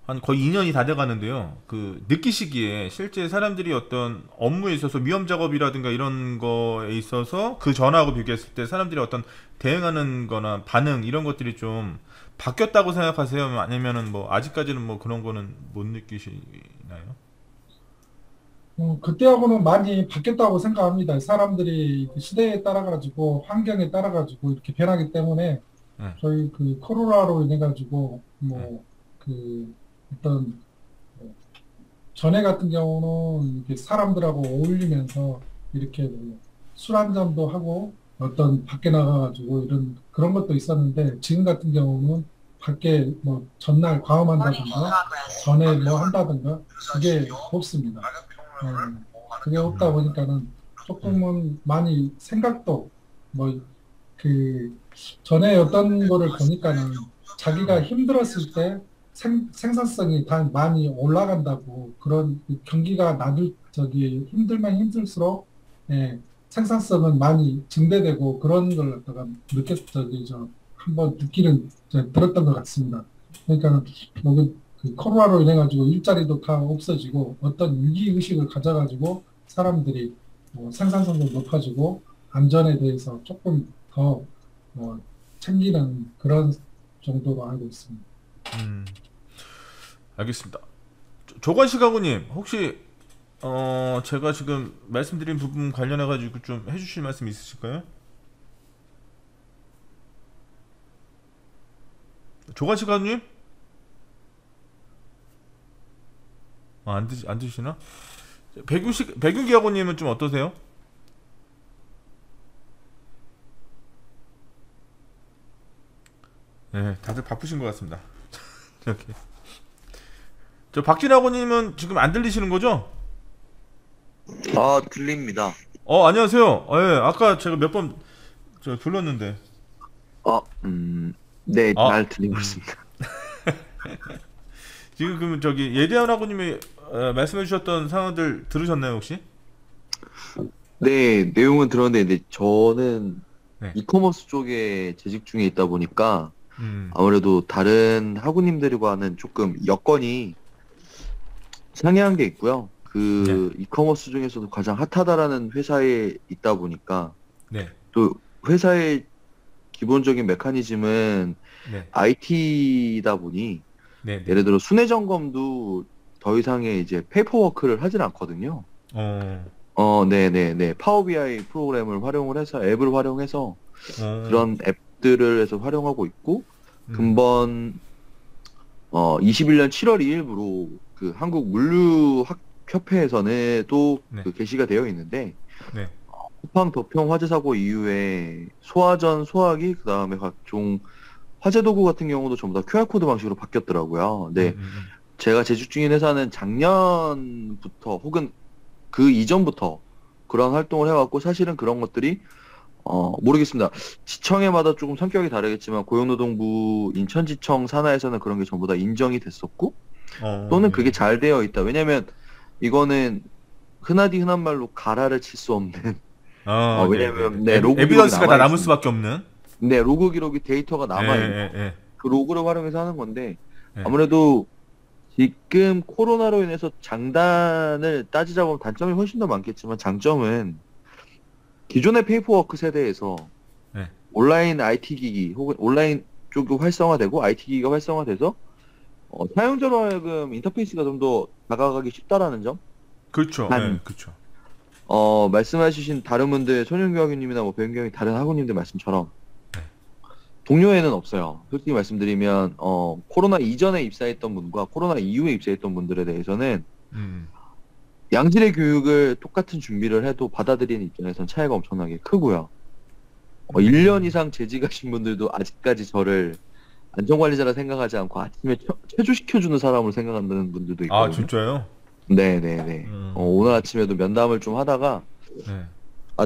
한 거의 2년이 다 돼가는데요. 그 느끼시기에 실제 사람들이 어떤 업무에 있어서 위험 작업이라든가 이런 거에 있어서 그 전하고 비교했을 때 사람들이 어떤 대응하는 거나 반응 이런 것들이 좀 바뀌었다고 생각하세요? 아니면은 뭐 아직까지는 뭐 그런 거는 못 느끼시나요? 그때하고는 많이 바뀌었다고 생각합니다. 사람들이 시대에 따라가지고 환경에 따라가지고 이렇게 변하기 때문에 저희 그 코로나로 인해 가지고 그 어떤 전에 같은 경우는 이렇게 사람들하고 어울리면서 이렇게 뭐술 한잔도 하고 어떤 밖에 나가가지고 이런 그런 것도 있었는데 지금 같은 경우는 밖에 뭐 전날 과음한다든가 전에 뭐 한다든가 그게 없습니다. 그게 없다 보니까는 조금은 많이 생각도 뭐 그 전에 어떤 거를 보니까는 자기가 힘들었을 때 생산성이 다 많이 올라간다고 그런 경기가 힘들면 힘들수록 예, 생산성은 많이 증대되고 그런 걸 갖다가 한번 들었던 것 같습니다. 그러니까 그 코로나로 인해 가지고 일자리도 다 없어지고 어떤 위기 의식을 가져가지고 사람들이 생산성도 높아지고 안전에 대해서 조금 더 챙기는 그런 정도로 알고 있습니다. 알겠습니다. 조관식 가구님 혹시 제가 지금 말씀드린 부분 관련해 가지고 좀 해주실 말씀 있으실까요? 조관식 가구님? 안 드시나? 백윤기 가구님은 좀 어떠세요? 네, 다들 바쁘신 것 같습니다. 이렇게. 저 박진하고님은 지금 안 들리시는 거죠? 아, 들립니다. 안녕하세요. 예, 아까 제가 몇 번 불렀는데. 네, 아. 잘 들리고 있습니다. 지금 그럼 예대한 하고님이 말씀해 주셨던 상황들 들으셨나요 혹시? 네, 내용은 들었는데 저는 네. 이커머스 쪽에 재직 중에 있다 보니까 아무래도 다른 학우님들과는 조금 여건이 상이한 게 있고요. 그 이커머스 중에서도 가장 핫하다라는 회사에 있다 보니까 네. 또 회사의 기본적인 메커니즘은 IT다 보니 네. 예를 들어 순회 점검도 더 이상의 이제 페이퍼워크를 하진 않거든요. 네네네. 파워 BI 프로그램을 활용을 해서 앱을 활용해서 그런 앱들을 해서 활용하고 있고 근본 21년 7월 2일부로 그 한국 물류협회에서는 또 그 게시가 되어 있는데 쿠팡 덕평 화재 사고 이후에 소화전, 소화기, 그 다음에 각종 화재 도구 같은 경우도 전부 다 QR코드 방식으로 바뀌었더라고요. 네. 제가 재직 중인 회사는 작년부터 혹은 그 이전부터 그런 활동을 해왔고 사실은 그런 것들이 모르겠습니다. 지청에마다 조금 성격이 다르겠지만 고용노동부 인천지청 산하에서는 그런 게 전부 다 인정이 됐었고 또는 그게 잘 되어 있다. 왜냐면 이거는 흔하디 흔한 말로 가라를 칠 수 없는 왜냐면 로그 에비던스가 다 남을 수밖에 없는 로그 기록이 데이터가 남아있는 그 로그를 활용해서 하는 건데 아무래도 지금 코로나로 인해서 장단을 따지자 보면 단점이 훨씬 더 많겠지만 장점은 기존의 페이퍼워크 세대에서 온라인 IT 기기 혹은 온라인 쪽이 활성화되고 IT 기기가 활성화돼서 사용자로 하여금 인터페이스가 좀 더 다가가기 쉽다라는 점. 그렇죠. 그렇죠. 말씀해주신 다른 분들 손윤규 학우님이나 뭐 배윤규 학우님 다른 학우님들 말씀처럼 동료에는 없어요. 솔직히 말씀드리면 코로나 이전에 입사했던 분과 코로나 이후에 입사했던 분들에 대해서는 양질의 교육을 똑같은 준비를 해도 받아들이는 입장에서는 차이가 엄청나게 크고요. 1년 이상 재직하신 분들도 아직까지 저를 안전관리자라 생각하지 않고 아침에 체조시켜주는 사람으로 생각한다는 분들도 있거든요. 아 진짜요? 네네네. 오늘 아침에도 면담을 좀 하다가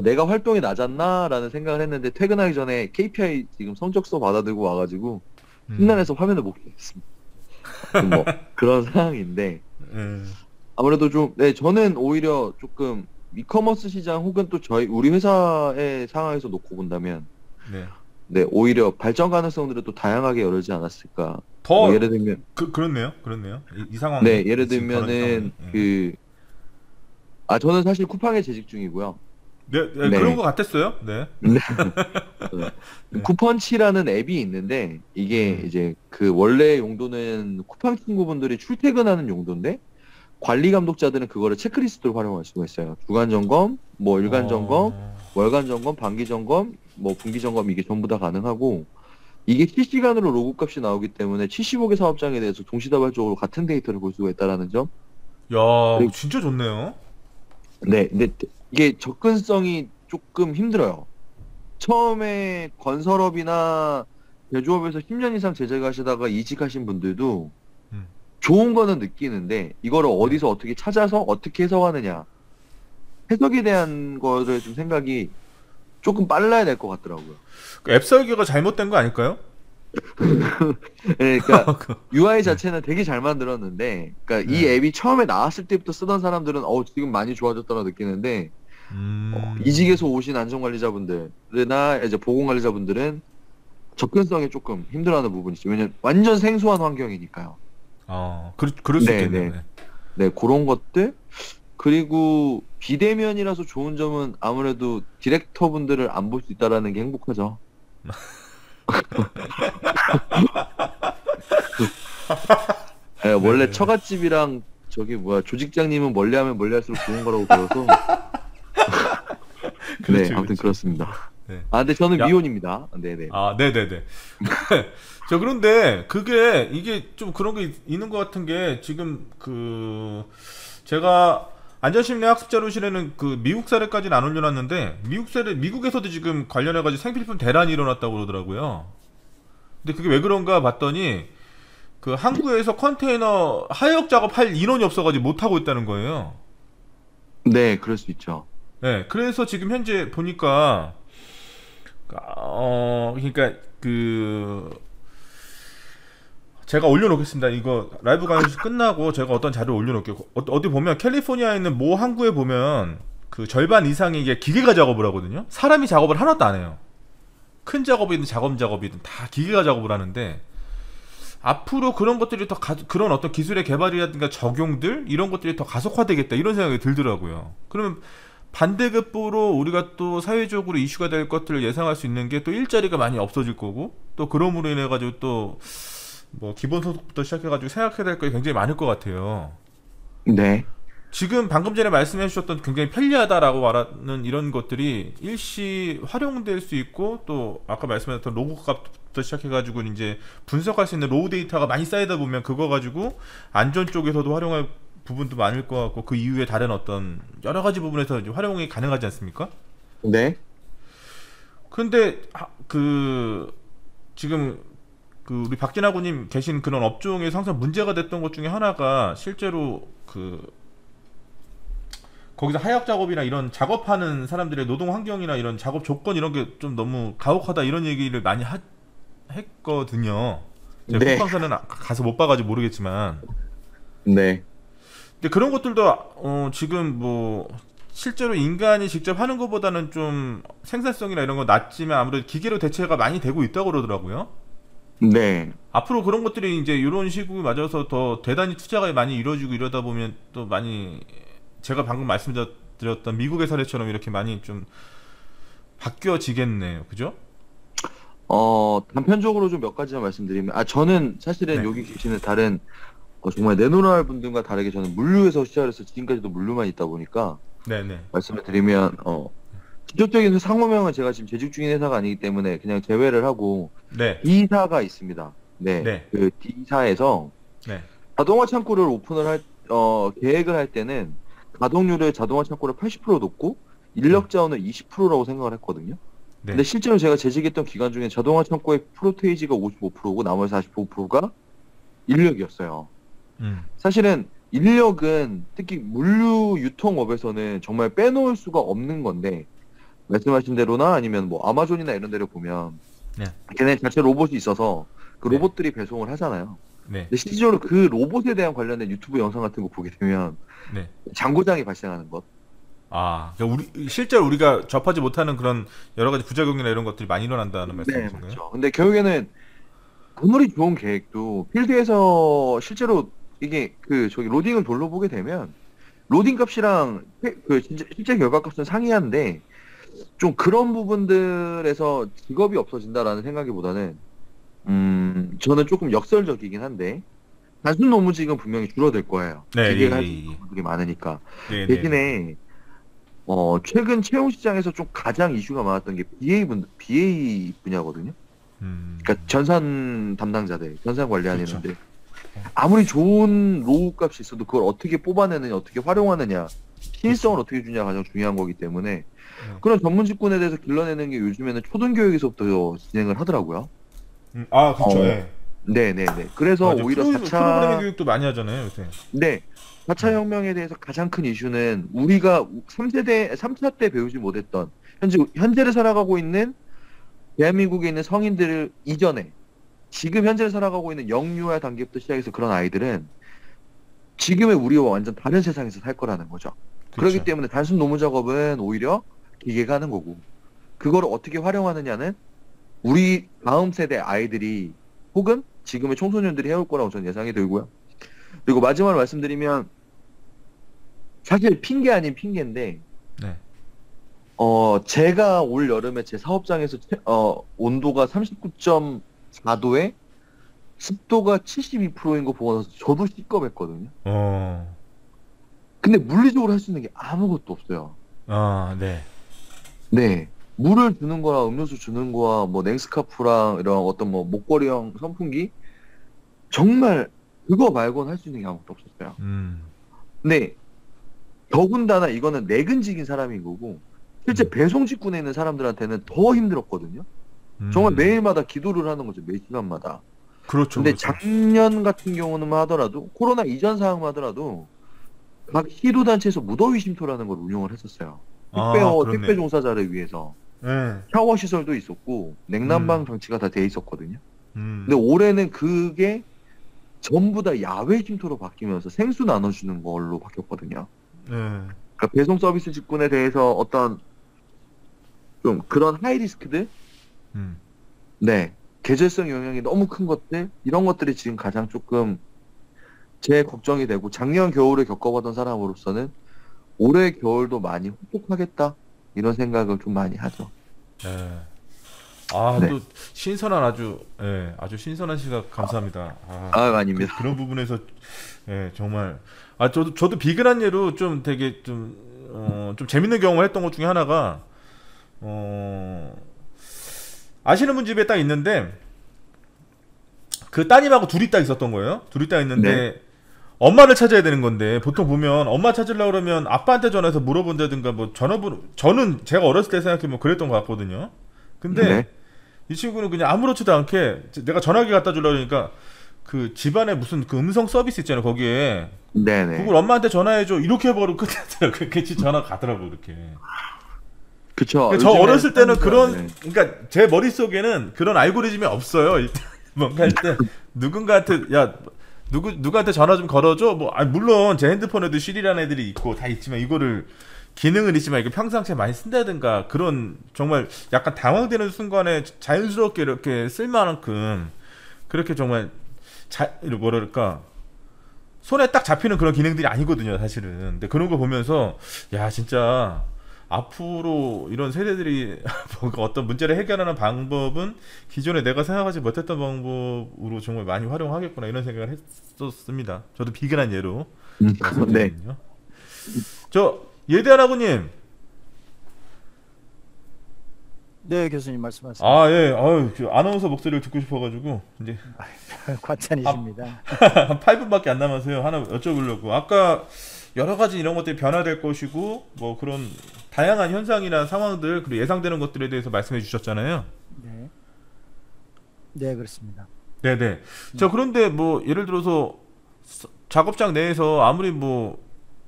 내가 활동이 낮았나라는 생각을 했는데 퇴근하기 전에 KPI 지금 성적서 받아들고 와가지고 신난해서 화면을 못 켰습니다. 뭐 그런 상황인데 아무래도 좀 저는 오히려 조금 이커머스 시장 혹은 또 우리 회사의 상황에서 놓고 본다면 오히려 발전 가능성들을 또 다양하게 열지 않았을까. 더 예를 들면 그렇네요. 이 상황. 예를 들면은 저는 사실 쿠팡에 재직 중이고요. 그런 것 같았어요. 쿠펀치라는 앱이 있는데 이게 이제 그 원래 용도는 쿠팡 친구분들이 출퇴근하는 용도인데 관리 감독자들은 그거를 체크리스트로 활용할 수가 있어요. 주간 점검, 뭐 일간 점검, 월간 점검, 반기 점검, 뭐 분기 점검 이게 전부 다 가능하고 이게 실시간으로 로그 값이 나오기 때문에 75개 사업장에 대해서 동시다발적으로 같은 데이터를 볼 수가 있다라는 점. 야, 그리고- 진짜 좋네요. 네, 근데 이게 접근성이 조금 힘들어요. 처음에 건설업이나 제조업에서 10년 이상 재직을 하시다가 이직하신 분들도 음. 좋은 거는 느끼는데 이거를 어디서 어떻게 찾아서 어떻게 해석하느냐, 해석에 대한 거를 좀 생각이 조금 빨라야 될 것 같더라고요. 그 앱 설계가 잘못된 거 아닐까요? 네, 그러니까 UI 자체는 되게 잘 만들었는데, 그러니까 이 네. 앱이 처음에 나왔을 때부터 쓰던 사람들은 지금 많이 좋아졌다고 느끼는데, 음. 이직에서 오신 안전관리자분들이나 이제 보건관리자분들은 접근성에 조금 힘들어하는 부분이 있죠. 왜냐면 완전 생소한 환경이니까요. 그럴 수 네, 있겠네요. 네. 네, 그런 것들. 그리고 비대면이라서 좋은 점은 아무래도 디렉터 분들을 안 볼 수 있다라는 게 행복하죠. 네, 원래 네. 처갓집이랑 조직장님은 멀리하면 멀리할수록 좋은 거라고 배워서. 네, 그렇죠, 아무튼 그렇죠. 그렇습니다. 네. 근데 저는 야. 미혼입니다. 네네. 네네네. 저 그런데 이게 좀 그런 게 있는 것 같은 게 지금 제가 안전심리 학습자료실에는 미국 사례까지는 안 올려놨는데 미국에서도 지금 관련해가지고 생필품 대란이 일어났다고 그러더라고요. 근데 그게 왜 그런가 봤더니 항구에서 컨테이너 하역 작업할 인원이 없어가지고 못 하고 있다는 거예요. 네, 그럴 수 있죠. 네, 그래서 지금 현재 보니까 그러니까 제가 올려놓겠습니다. 이거 라이브 강의 끝나고 제가 어떤 자료 올려놓을게요. 어디 보면 캘리포니아에 있는 모 항구에 보면 절반 이상이 이게 기계가 작업을 하거든요. 사람이 작업을 하나도 안 해요. 큰 작업이든 작업이든 다 기계가 작업을 하는데 앞으로 그런 것들이 그런 어떤 기술의 개발이라든가 적용들 이런 것들이 더 가속화되겠다 이런 생각이 들더라고요. 그러면 반대급부로 우리가 또 사회적으로 이슈가 될 것들을 예상할 수 있는 게 또 일자리가 많이 없어질 거고 또 그럼으로 인해 가지고 또 기본소득부터 시작해가지고 생각해야 될 게 굉장히 많을 것 같아요. 네. 지금 방금 전에 말씀해 주셨던 굉장히 편리하다라고 말하는 이런 것들이 일시 활용될 수 있고 또 아까 말씀하셨던 로그 값부터 시작해가지고 이제 분석할 수 있는 로우 데이터가 많이 쌓이다 보면 그거 가지고 안전 쪽에서도 활용할 부분도 많을 것 같고 그 이후에 다른 어떤 여러 가지 부분에서 이제 활용이 가능하지 않습니까? 네. 근데 지금 우리 박진아구님 계신 그런 업종에서 항상 문제가 됐던 것 중에 하나가 실제로 거기서 하역 작업이나 이런 작업하는 사람들의 노동 환경이나 이런 작업 조건 이런 게 좀 너무 가혹하다 이런 얘기를 많이 했거든요. 제가 네. 쿠팡사는 가서 못 봐가지고 모르겠지만. 네. 근데 그런 것들도 지금 실제로 인간이 직접 하는 것보다는 좀 생산성이나 이런 거 낮지만 아무래도 기계로 대체가 많이 되고 있다고 그러더라고요. 네. 앞으로 그런 것들이 이제 이런 시국에 맞아서 더 대단히 투자가 많이 이루어지고 이러다 보면 또 많이 제가 방금 말씀드렸던 미국의 사례처럼 이렇게 많이 좀 바뀌어지겠네요. 그죠? 단편적으로 좀 몇 가지만 말씀드리면, 저는 사실은 네. 여기 계시는 다른 정말 내노랄 분들과 다르게 저는 물류에서 시작을 해서 지금까지도 물류만 있다 보니까 네네. 말씀을 드리면 직접적인 상호명은 제가 지금 재직 중인 회사가 아니기 때문에 그냥 제외를 하고 네. D사가 있습니다. 네. 네. 그 D사에서 네. 자동화 창고를 오픈을 계획을 할 때는 가동률을 자동화 창고를 80% 놓고 인력 자원을 20%라고 생각을 했거든요. 네. 근데 실제로 제가 재직했던 기간 중에 자동화 창고의 프로테이지가 55%고 나머지 45%가 인력이었어요. 사실은 인력은 특히 물류 유통업에서는 정말 빼놓을 수가 없는 건데 말씀하신 대로나 아니면 아마존이나 이런 데를 보면 네. 걔네 자체 로봇이 있어서 그 네. 로봇들이 배송을 하잖아요. 네. 근데 실질적으로 그 로봇에 대한 관련된 유튜브 영상 같은 거 보게 되면 네. 장고장이 발생하는 것. 그러니까 실제로 우리가 접하지 못하는 그런 여러 가지 부작용이나 이런 것들이 많이 일어난다는 말씀이신가요? 네, 맞죠. 근데 결국에는 아무리 좋은 계획도 필드에서 실제로 이게 로딩을 돌려보게 되면 로딩 값이랑 실제 결과 값은 상이한데 좀 그런 부분들에서 직업이 없어진다라는 생각보다는 저는 조금 역설적이긴 한데 단순 노무직은 분명히 줄어들 거예요. 네, 기계가 할 수 있는 부분들이 많으니까. 네, 대신에 최근 채용 시장에서 좀 가장 이슈가 많았던 게 BA 분야거든요. 그러니까 전산 담당자들, 전산 관리하는 그렇죠. 애들. 아무리 좋은 로우 값이 있어도 그걸 어떻게 뽑아내느냐, 어떻게 활용하느냐, 신의성을 어떻게 주냐가 가장 중요한 거기 때문에 그런 전문 직군에 대해서 길러내는 게 요즘에는 초등교육에서부터 진행을 하더라고요. 아, 그렇죠. 네네네. 그래서 맞아. 오히려 프로그래밍 교육도 많이 하잖아요, 요새. 네. 4차 혁명에 대해서 가장 큰 이슈는 우리가 3차 때 배우지 못했던 현재를 살아가고 있는 대한민국에 있는 성인들을 이전에 지금 현재를 살아가고 있는 영유아 단계부터 시작해서 그런 아이들은 지금의 우리와 완전 다른 세상에서 살 거라는 거죠. 그렇죠. 그렇기 때문에 단순 노무 작업은 오히려 기계가 하는 거고 그거를 어떻게 활용하느냐는 우리 다음 세대 아이들이 혹은 지금의 청소년들이 해올 거라고 저는 예상이 들고요. 그리고 마지막으로 말씀드리면 사실 핑계 아닌 핑계인데 네. 제가 올 여름에 제 사업장에서 온도가 39.4도에 습도가 72%인 거 보고 나서 저도 시겁했거든요. 근데 물리적으로 할 수 있는 게 아무것도 없어요. 네. 네. 물을 주는 거랑 음료수 주는 거와 뭐 냉스카프랑 이런 어떤 뭐 목걸이형 선풍기 정말 그거 말고는 할 수 있는 게 아무것도 없었어요. 근데 더군다나 이거는 내근직인 사람인 거고 실제 배송 직군에 있는 사람들한테는 더 힘들었거든요. 정말 매일마다 기도를 하는 거죠. 매 시간마다. 그렇죠. 근데 그렇죠. 작년 같은 경우는 하더라도 코로나 이전 상황만 하더라도 각 시도단체에서 무더위 쉼터라는 걸 운영을 했었어요. 그렇네. 택배 종사자를 위해서. 네. 샤워 시설도 있었고 냉난방 장치가 다 돼 있었거든요. 근데 근데 올해는 그게 전부 다 야외 쉼터로 바뀌면서 생수 나눠주는 걸로 바뀌었거든요. 그러니까 배송 서비스 직군에 대해서 어떤 좀 그런 하이 리스크들, 네, 계절성 영향이 너무 큰 것들 이런 것들이 지금 가장 조금 제 걱정이 되고 작년 겨울에 겪어봤던 사람으로서는 올해 겨울도 많이 혹독하겠다 이런 생각을 좀 많이 하죠. 네. 네. 또 신선한 아주 신선한 시각 감사합니다. 아닙니다. 그런 부분에서 정말 저도 비근한 예로 좀 되게 좀 재밌는 경험을 했던 것 중에 하나가 아시는 분 집에 딱 있는데 그 따님하고 둘이 딱 있었던 거예요. 둘이 딱 있는데 네. 엄마를 찾아야 되는 건데 보통 보면 엄마 찾으려고 그러면 아빠한테 전화해서 물어본다든가 뭐 전화번호 저는 제가 어렸을 때 생각해보면 그랬던 것 같거든요. 근데 네. 이 친구는 그냥 아무렇지도 않게 내가 전화기 갖다 주려고 그러니까 그 집안에 무슨 그 음성 서비스 있잖아요. 거기에 네네. 그걸 엄마한테 전화해줘 이렇게 해버리고 끝났어요. 그렇게 전화 가더라고 그렇게. 그쵸. 저 어렸을 때는 그런 네. 그러니까 제 머릿속에는 그런 알고리즘이 없어요. 일단 뭔가 할 때 누군가한테 야 누구한테 전화 좀 걸어줘. 뭐 물론 제 핸드폰에도 시리라는 애들이 있고 다 있지만 이거를 기능은 있지만 이거 평상시에 많이 쓴다든가 그런 정말 약간 당황되는 순간에 자연스럽게 이렇게 쓸 만큼 그렇게 정말 뭐랄까 손에 딱 잡히는 그런 기능들이 아니거든요 사실은. 근데 그런 거 보면서 야 진짜 앞으로 이런 세대들이 뭔가 어떤 문제를 해결하는 방법은 기존에 내가 생각하지 못했던 방법으로 정말 많이 활용하겠구나 이런 생각을 했었습니다. 저도 비근한 예로 네. 말씀드리거든요. 저 예대한 아버님. 네, 교수님 말씀하세요. 예. 아나운서 목소리를 듣고 싶어가지고 이제 과찬이십니다. 한 8분밖에 안 남아서요. 하나 여쭤보려고. 아까 여러 가지 이런 것들이 변화될 것이고 뭐 그런 다양한 현상이나 상황들 그리고 예상되는 것들에 대해서 말씀해 주셨잖아요. 네. 네, 그렇습니다. 네네. 그런데 뭐 예를 들어서 작업장 내에서 아무리 뭐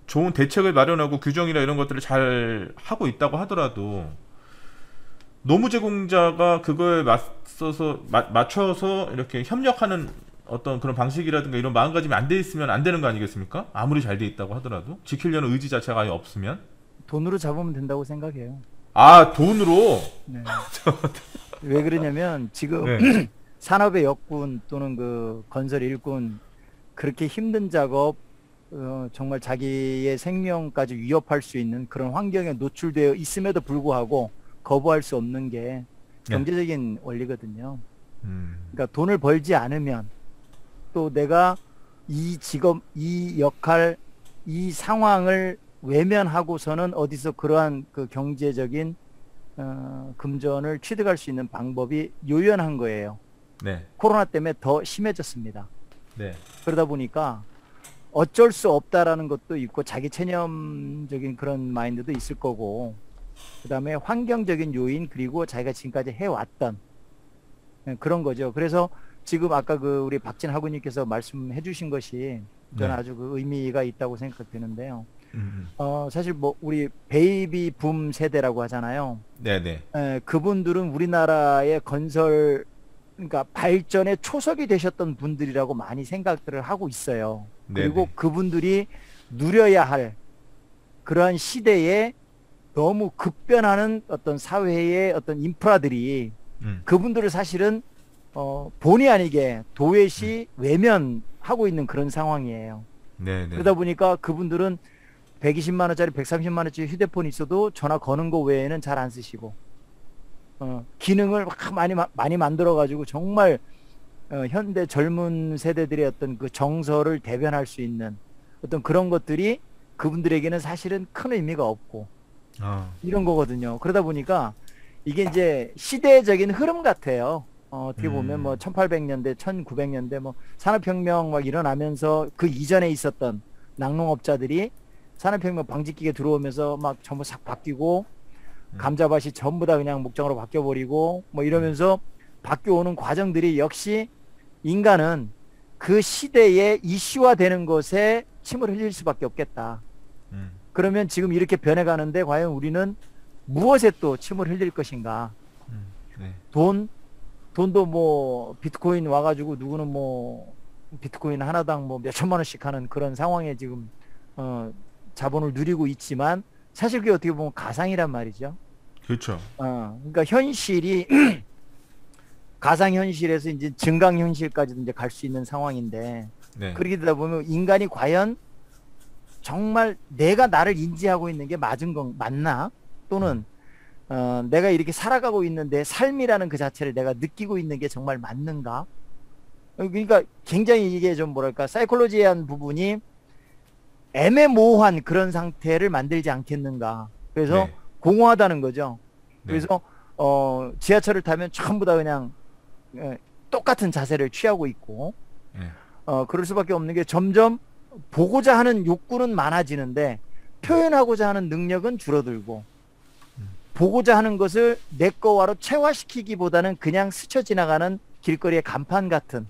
좋은 대책을 마련하고 규정이나 이런 것들을 잘 하고 있다고 하더라도 노무 제공자가 그거에 맞춰서 이렇게 협력하는 어떤 그런 방식이라든가 이런 마음가짐이 안 돼 있으면 안 되는 거 아니겠습니까? 아무리 잘 돼 있다고 하더라도 지키려는 의지 자체가 아예 없으면 돈으로 잡으면 된다고 생각해요. 돈으로? 네. 왜 그러냐면 지금 네. 산업의 역군 또는 그 건설 일군 그렇게 힘든 작업 정말 자기의 생명까지 위협할 수 있는 그런 환경에 노출되어 있음에도 불구하고 거부할 수 없는 게 경제적인 원리거든요. 그러니까 돈을 벌지 않으면 또 내가 이 직업, 이 역할, 이 상황을 외면하고서는 어디서 그러한 그 경제적인 금전을 취득할 수 있는 방법이 요연한 거예요. 네. 코로나 때문에 더 심해졌습니다. 네. 그러다 보니까 어쩔 수 없다라는 것도 있고 자기 체념적인 그런 마인드도 있을 거고, 그 다음에 환경적인 요인, 그리고 자기가 지금까지 해왔던 그런 거죠. 그래서 지금 아까 그 우리 박진 학우님께서 말씀해 주신 것이 저는 네. 아주 그 의미가 있다고 생각되는데요. 사실 뭐 우리 베이비 붐 세대라고 하잖아요. 네네. 그분들은 우리나라의 건설, 그러니까 발전의 초석이 되셨던 분들이라고 많이 생각들을 하고 있어요. 그리고 네네. 그분들이 누려야 할 그러한 시대에 너무 급변하는 어떤 사회의 어떤 인프라들이 그분들을 사실은 본의 아니게 도외시 외면하고 있는 그런 상황이에요. 네네. 그러다 보니까 그분들은 120만 원짜리 130만 원짜리 휴대폰이 있어도 전화 거는 거 외에는 잘 안 쓰시고, 기능을 막 많이 만들어 가지고 정말 현대 젊은 세대들의 어떤 그 정서를 대변할 수 있는 어떤 그런 것들이 그분들에게는 사실은 큰 의미가 없고 이런 거거든요. 그러다 보니까 이게 이제 시대적인 흐름 같아요. 어떻게 보면 뭐 1800년대, 1900년대 뭐 산업혁명 막 일어나면서 그 이전에 있었던 낙농업자들이 산업혁명 방직기계 들어오면서 막 전부 싹 바뀌고, 감자밭이 전부 다 그냥 목장으로 바뀌어버리고 뭐 이러면서 바뀌어오는 과정들이, 역시 인간은 그 시대에 이슈화되는 것에 침을 흘릴 수밖에 없겠다. 그러면 지금 이렇게 변해가는데 과연 우리는 무엇에 또 침을 흘릴 것인가? 네. 돈도 뭐 비트코인 와가지고 누구는 뭐 비트코인 하나당 뭐 몇천만 원씩 하는 그런 상황에 지금 자본을 누리고 있지만, 사실 그게 어떻게 보면 가상이란 말이죠. 그렇죠. 그러니까 현실이 가상현실에서 이제 증강현실까지도 이제 갈 수 있는 상황인데, 네. 그렇게 되다 보면 인간이 과연 정말 내가 나를 인지하고 있는 게 맞나? 또는 내가 이렇게 살아가고 있는데 삶이라는 그 자체를 내가 느끼고 있는 게 정말 맞는가? 그러니까 굉장히 이게 좀 뭐랄까, 사이콜로지한 부분이 애매모호한 그런 상태를 만들지 않겠는가. 그래서 네. 공허하다는 거죠. 네. 그래서 지하철을 타면 전부 다 그냥 똑같은 자세를 취하고 있고, 네. 그럴 수밖에 없는 게 점점 보고자 하는 욕구는 많아지는데 표현하고자 하는 능력은 줄어들고, 보고자 하는 것을 내 거와로 체화시키기보다는 그냥 스쳐 지나가는 길거리의 간판 같은,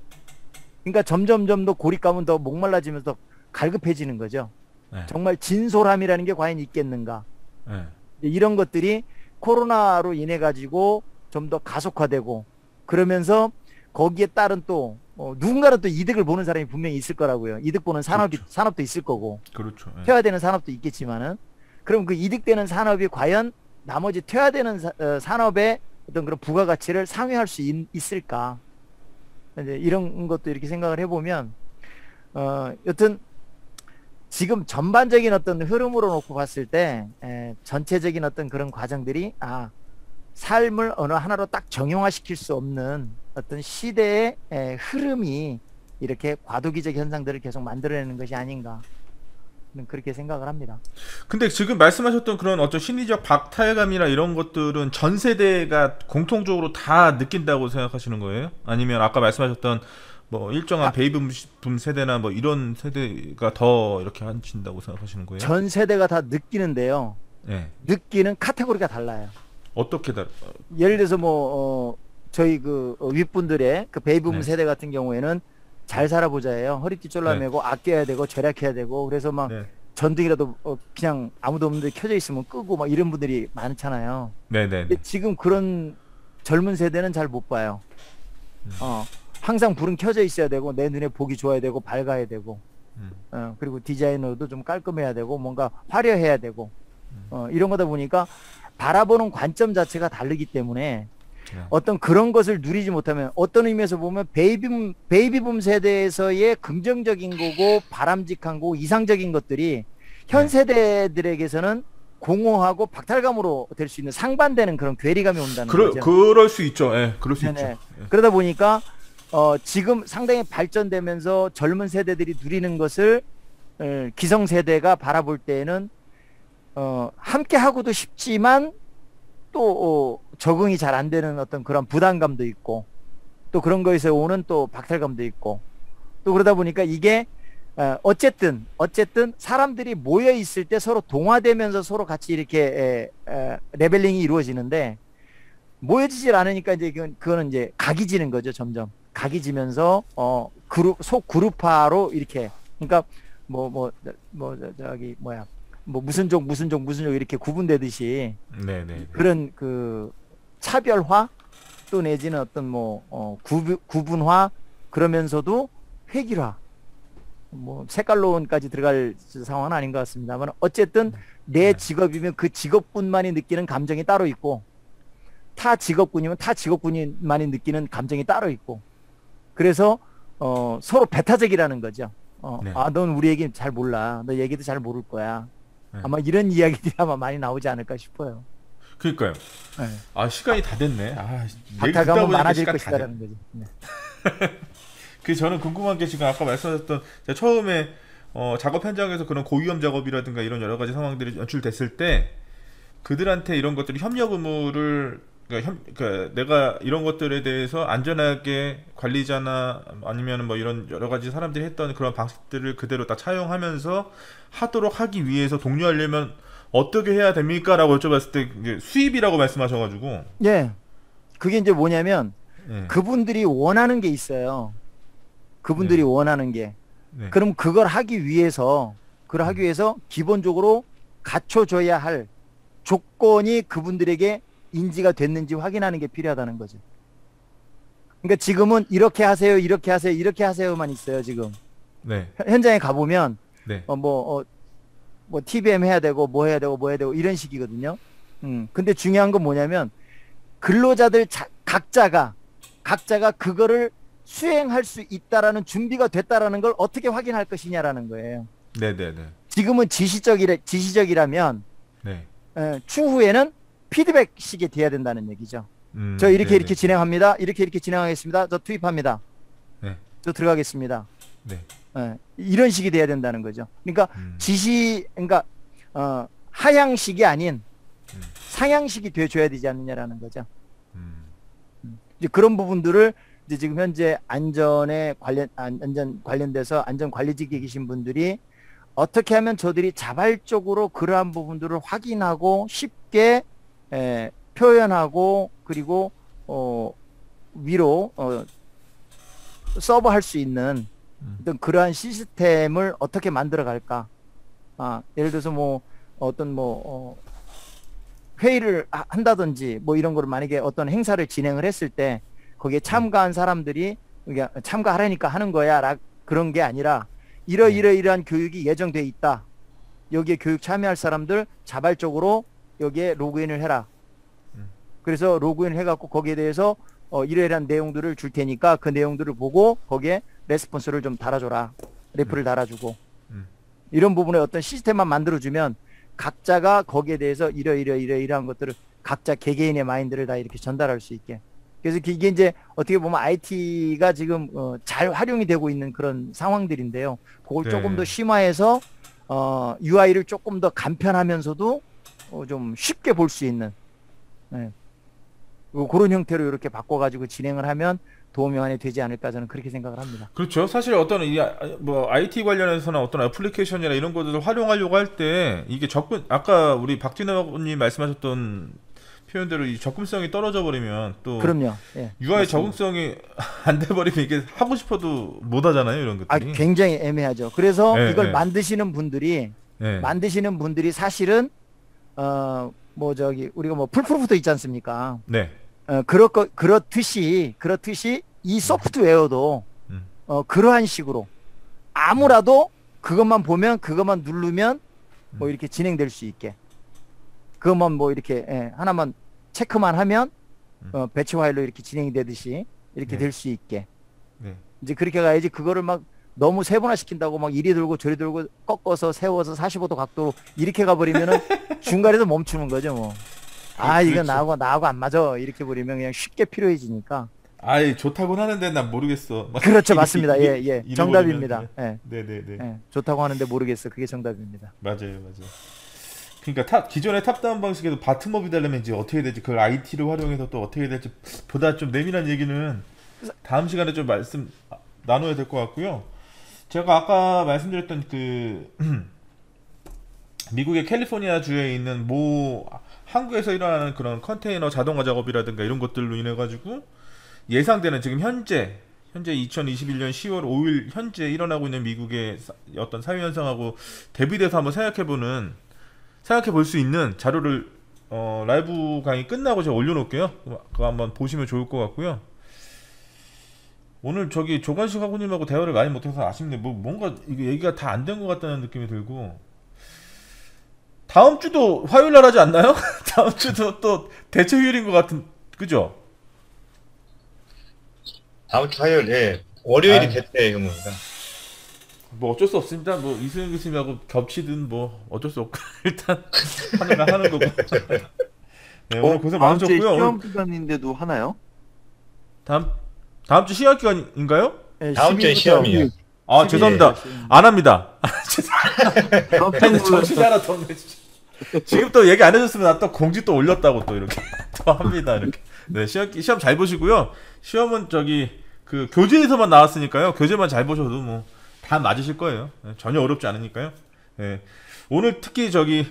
그러니까 점점 더 고립감은 더 목말라지면서 더 갈급해지는 거죠. 네. 정말 진솔함이라는 게 과연 있겠는가? 네. 이런 것들이 코로나로 인해 가지고 좀 더 가속화되고, 그러면서 거기에 따른 또 누군가는 또 이득을 보는 사람이 분명히 있을 거라고요. 이득 보는 산업도 있을 거고, 그렇죠. 네. 퇴화되는 산업도 있겠지만은, 그럼 그 이득되는 산업이 과연 나머지 퇴화되는 산업의 어떤 그런 부가가치를 상회할 수 있을까? 이제 이런 것도 이렇게 생각을 해보면, 여튼 지금 전반적인 어떤 흐름으로 놓고 봤을 때 전체적인 어떤 그런 과정들이 삶을 어느 하나로 딱 정형화시킬 수 없는 어떤 시대의 흐름이 이렇게 과도기적 현상들을 계속 만들어내는 것이 아닌가, 그렇게 생각을 합니다. 근데 지금 말씀하셨던 그런 어떤 심리적 박탈감이나 이런 것들은 전 세대가 공통적으로 다 느낀다고 생각하시는 거예요? 아니면 아까 말씀하셨던 뭐 일정한 베이비붐 세대나 뭐 이런 세대가 더 이렇게 한친다고 생각하시는 거예요? 전 세대가 다 느끼는데요. 네. 느끼는 카테고리가 달라요. 어떻게 예를 들어서 뭐 저희 그 윗분들의 그 베이비붐 네. 세대 같은 경우에는 잘 살아보자예요. 허리띠 졸라매고 아껴야 되고 절약해야 되고, 그래서 막 네. 전등이라도 그냥 아무도 없는데 켜져 있으면 끄고 막 이런 분들이 많잖아요. 네네. 근데 지금 그런 젊은 세대는 잘 못 봐요. 항상 불은 켜져 있어야 되고, 내 눈에 보기 좋아야 되고, 밝아야 되고, 그리고 디자이너도 좀 깔끔해야 되고, 뭔가 화려해야 되고, 이런 거다 보니까 바라보는 관점 자체가 다르기 때문에 어떤 그런 것을 누리지 못하면, 어떤 의미에서 보면 베이비붐 세대에서의 긍정적인 거고 바람직한 거고 이상적인 것들이 현 세대들에게서는 공허하고 박탈감으로 될 수 있는 상반되는 그런 괴리감이 온다는 거죠. 그럴 수 있죠. 예, 그럴 수 있죠. 예. 그러다 보니까 지금 상당히 발전되면서 젊은 세대들이 누리는 것을 기성세대가 바라볼 때에는 함께 하고도 싶지만 또 적응이 잘 안 되는 어떤 그런 부담감도 있고 또 그런 거에서 오는 또 박탈감도 있고 또 그러다 보니까 이게 어쨌든 사람들이 모여 있을 때 서로 동화되면서 서로 같이 이렇게 레벨링이 이루어지는데 모여지질 않으니까 이제 그거는 이제 각이 지는 거죠. 점점 각이 지면서 속 그룹화로 이렇게 그러니까 저기 뭐야 뭐 무슨 족 이렇게 구분되듯이 네네. 그런 그 차별화 또 내지는 어떤 구분화 그러면서도 획일화 뭐 색깔론까지 들어갈 상황은 아닌 것 같습니다만 어쨌든 내 직업이면 그 직업군만이 느끼는 감정이 따로 있고 타 직업군이면 타 직업군만이 느끼는 감정이 따로 있고 그래서 서로 배타적이라는 거죠. 네. 아, 넌 우리 얘기 잘 몰라. 너 얘기도 잘 모를 거야. 네. 아마 이런 이야기들이 아마 많이 나오지 않을까 싶어요. 그러니까요. 네. 아 시간이 다 됐네. 아 박탈감은 많아질 것이다라는 거지. 네. 그 저는 궁금한 게 지금 아까 말씀하셨던 제가 처음에 작업 현장에서 그런 고위험 작업이라든가 이런 여러 가지 상황들이 연출됐을 때 그들한테 이런 것들이 협력 의무를 그러니까 내가 이런 것들에 대해서 안전하게 관리자나 아니면 뭐 이런 여러 가지 사람들이 했던 그런 방식들을 그대로 다 차용하면서 하도록 하기 위해서 독려하려면 어떻게 해야 됩니까? 라고 여쭤봤을 때 이제 수입이라고 말씀하셔가지고 예. 그게 이제 뭐냐면 네. 그분들이 원하는 게 있어요. 그분들이 네. 원하는 게. 네. 그럼 그걸 하기 위해서 기본적으로 갖춰줘야 할 조건이 그분들에게 인지가 됐는지 확인하는 게 필요하다는 거죠. 그러니까 지금은 이렇게 하세요, 이렇게 하세요, 이렇게 하세요만 있어요, 지금. 네. 현장에 가보면, 네. TBM 해야 되고, 뭐 해야 되고, 이런 식이거든요. 근데 중요한 건 뭐냐면, 근로자들 각자가 그거를 수행할 수 있다라는 준비가 됐다라는 걸 어떻게 확인할 것이냐라는 거예요. 네네네. 지금은 지시적이라면, 네. 추후에는 피드백식이 돼야 된다는 얘기죠. 저 이렇게 진행합니다. 이렇게 진행하겠습니다. 저 투입합니다. 네. 저 들어가겠습니다. 네. 이런 식이 돼야 된다는 거죠. 그러니까 그러니까 하향식이 아닌 상향식이 돼줘야 되지 않느냐라는 거죠. 이제 그런 부분들을 이제 지금 현재 안전 관련돼서 안전 관리직에 계신 분들이 어떻게 하면 저들이 자발적으로 그러한 부분들을 확인하고 쉽게 표현하고 그리고 위로 서버할 수 있는 어떤 그러한 시스템을 어떻게 만들어 갈까? 예를 들어서 회의를 한다든지 뭐 이런 거를 만약에 어떤 행사를 진행을 했을 때 거기에 참가한 사람들이 참가하라니까 하는 거야 그런 게 아니라 이러이러이러한 교육이 예정돼 있다. 여기에 교육 참여할 사람들 자발적으로 여기에 로그인을 해라. 그래서 로그인을 해갖고 거기에 대해서 이러이러한 내용들을 줄 테니까 그 내용들을 보고 거기에 레스폰스를 좀 달아줘라. 레프를 달아주고 이런 부분에 어떤 시스템만 만들어주면 각자가 거기에 대해서 이러이러한 것들을 각자 개개인의 마인드를 다 이렇게 전달할 수 있게. 그래서 이게 이제 어떻게 보면 IT가 지금 잘 활용이 되고 있는 그런 상황들인데요. 그걸 조금 더 심화해서 UI를 조금 더 간편하면서도 좀 쉽게 볼 수 있는 그런 형태로 이렇게 바꿔가지고 진행을 하면 도움이 많이 되지 않을까 저는 그렇게 생각을 합니다. 그렇죠. 사실 어떤 IT 관련해서나 어떤 애플리케이션이나 이런 것들을 활용하려고 할 때 이게 아까 우리 박진호님 말씀하셨던 표현대로 이 접근성이 떨어져 버리면 또 그럼요. 예, UI 맞습니다. 적응성이 안 돼 버리면 이게 하고 싶어도 못 하잖아요, 이런 것들이. 굉장히 애매하죠. 그래서 이걸 네. 만드시는 분들이 사실은 우리가 풀프루프도 있지 않습니까? 네. 그렇듯이 이 소프트웨어도 그러한 식으로 아무라도 그것만 보면 그것만 누르면 이렇게 진행될 수 있게 그것만 이렇게 하나만 체크만 하면 배치 파일로 이렇게 진행이 되듯이 이렇게 될 수 있게 이제 그렇게 가야지. 그거를 막 너무 세분화 시킨다고 막 이리 들고 저리 들고 꺾어서 세워서 45도 각도로 이렇게 가버리면은 중간에서 멈추는 거죠 뭐. 이건 나하고 안 맞아 이렇게 버리면 그냥 쉽게 필요해지니까. 좋다고는 하는데 난 모르겠어. 그렇죠. 맞습니다. 예. 정답입니다. 네네네. 좋다고 하는데 모르겠어. 그게 정답입니다. 맞아요. 그러니까 기존의 탑다운 방식에도 바텀업이 되려면 이제 어떻게 될지, 그걸 IT를 활용해서 또 어떻게 될지 보다 좀 내밀한 얘기는 다음 시간에 좀 말씀 나눠야 될 것 같고요. 제가 아까 말씀드렸던 그 미국의 캘리포니아 주에 있는 한국에서 일어나는 그런 컨테이너 자동화 작업이라든가 이런 것들로 인해 가지고 예상되는 지금 현재 2021년 10월 5일 현재 일어나고 있는 미국의 어떤 사회 현상하고 대비돼서 한번 생각해 볼 수 있는 자료를 라이브 강의 끝나고 제가 올려놓을게요. 그거 한번 보시면 좋을 것 같고요. 오늘 저기 조관식 하고님하고 대화를 많이 못해서 아쉽네. 뭔가 이게 얘기가 다 안 된 것 같다는 느낌이 들고. 다음 주도 화요일 날 하지 않나요? 다음 주도 또 대체 휴일인 것 같은, 그죠? 다음 주 화요일, 예. 월요일이 됐대, 그러니까. 뭐 어쩔 수 없습니다. 뭐 이수영 교수님하고 겹치든 뭐 어쩔 수 없고 일단 하는 거고. 네, 오늘 고생 많으셨고요. 시험 기간인데도 하나요? 다음 주 시험 기간인가요? 네, 다음 주에 시험이에요. 아, 죄송합니다. 안 합니다. 정신 하나 더 내주시죠. 지금 또 얘기 안 해줬으면 나 또 공지 또 올렸다고 또 이렇게 또 합니다. 이렇게. 네, 시험 잘 보시고요. 시험은 저기 그 교재에서만 나왔으니까요. 교재만 잘 보셔도 뭐 다 맞으실 거예요. 네, 전혀 어렵지 않으니까요. 네. 오늘 특히 저기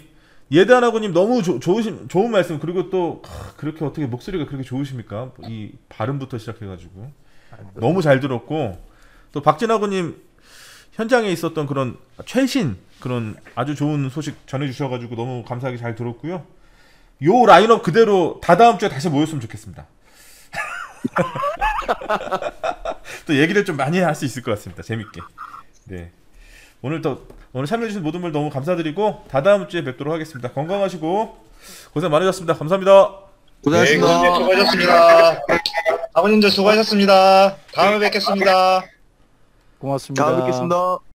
예단하고님 너무 좋은 말씀, 그리고 또 그렇게 어떻게 목소리가 그렇게 좋으십니까? 이 발음부터 시작해가지고 너무 잘 들었고, 또 박진하고님 현장에 있었던 그런 최신 그런 아주 좋은 소식 전해주셔가지고 너무 감사하게 잘 들었고요. 요 라인업 그대로 다다음 주에 다시 모였으면 좋겠습니다. 또 얘기를 좀 많이 할 수 있을 것 같습니다. 재밌게. 네. 오늘 참여해주신 모든 분 너무 감사드리고 다다음 주에 뵙도록 하겠습니다. 건강하시고 고생 많으셨습니다. 감사합니다. 고생하셨습니다. 네, 교수님 수고하셨습니다. 아버님도 수고하셨습니다. 다음에 뵙겠습니다. 고맙습니다. 다음에 뵙겠습니다.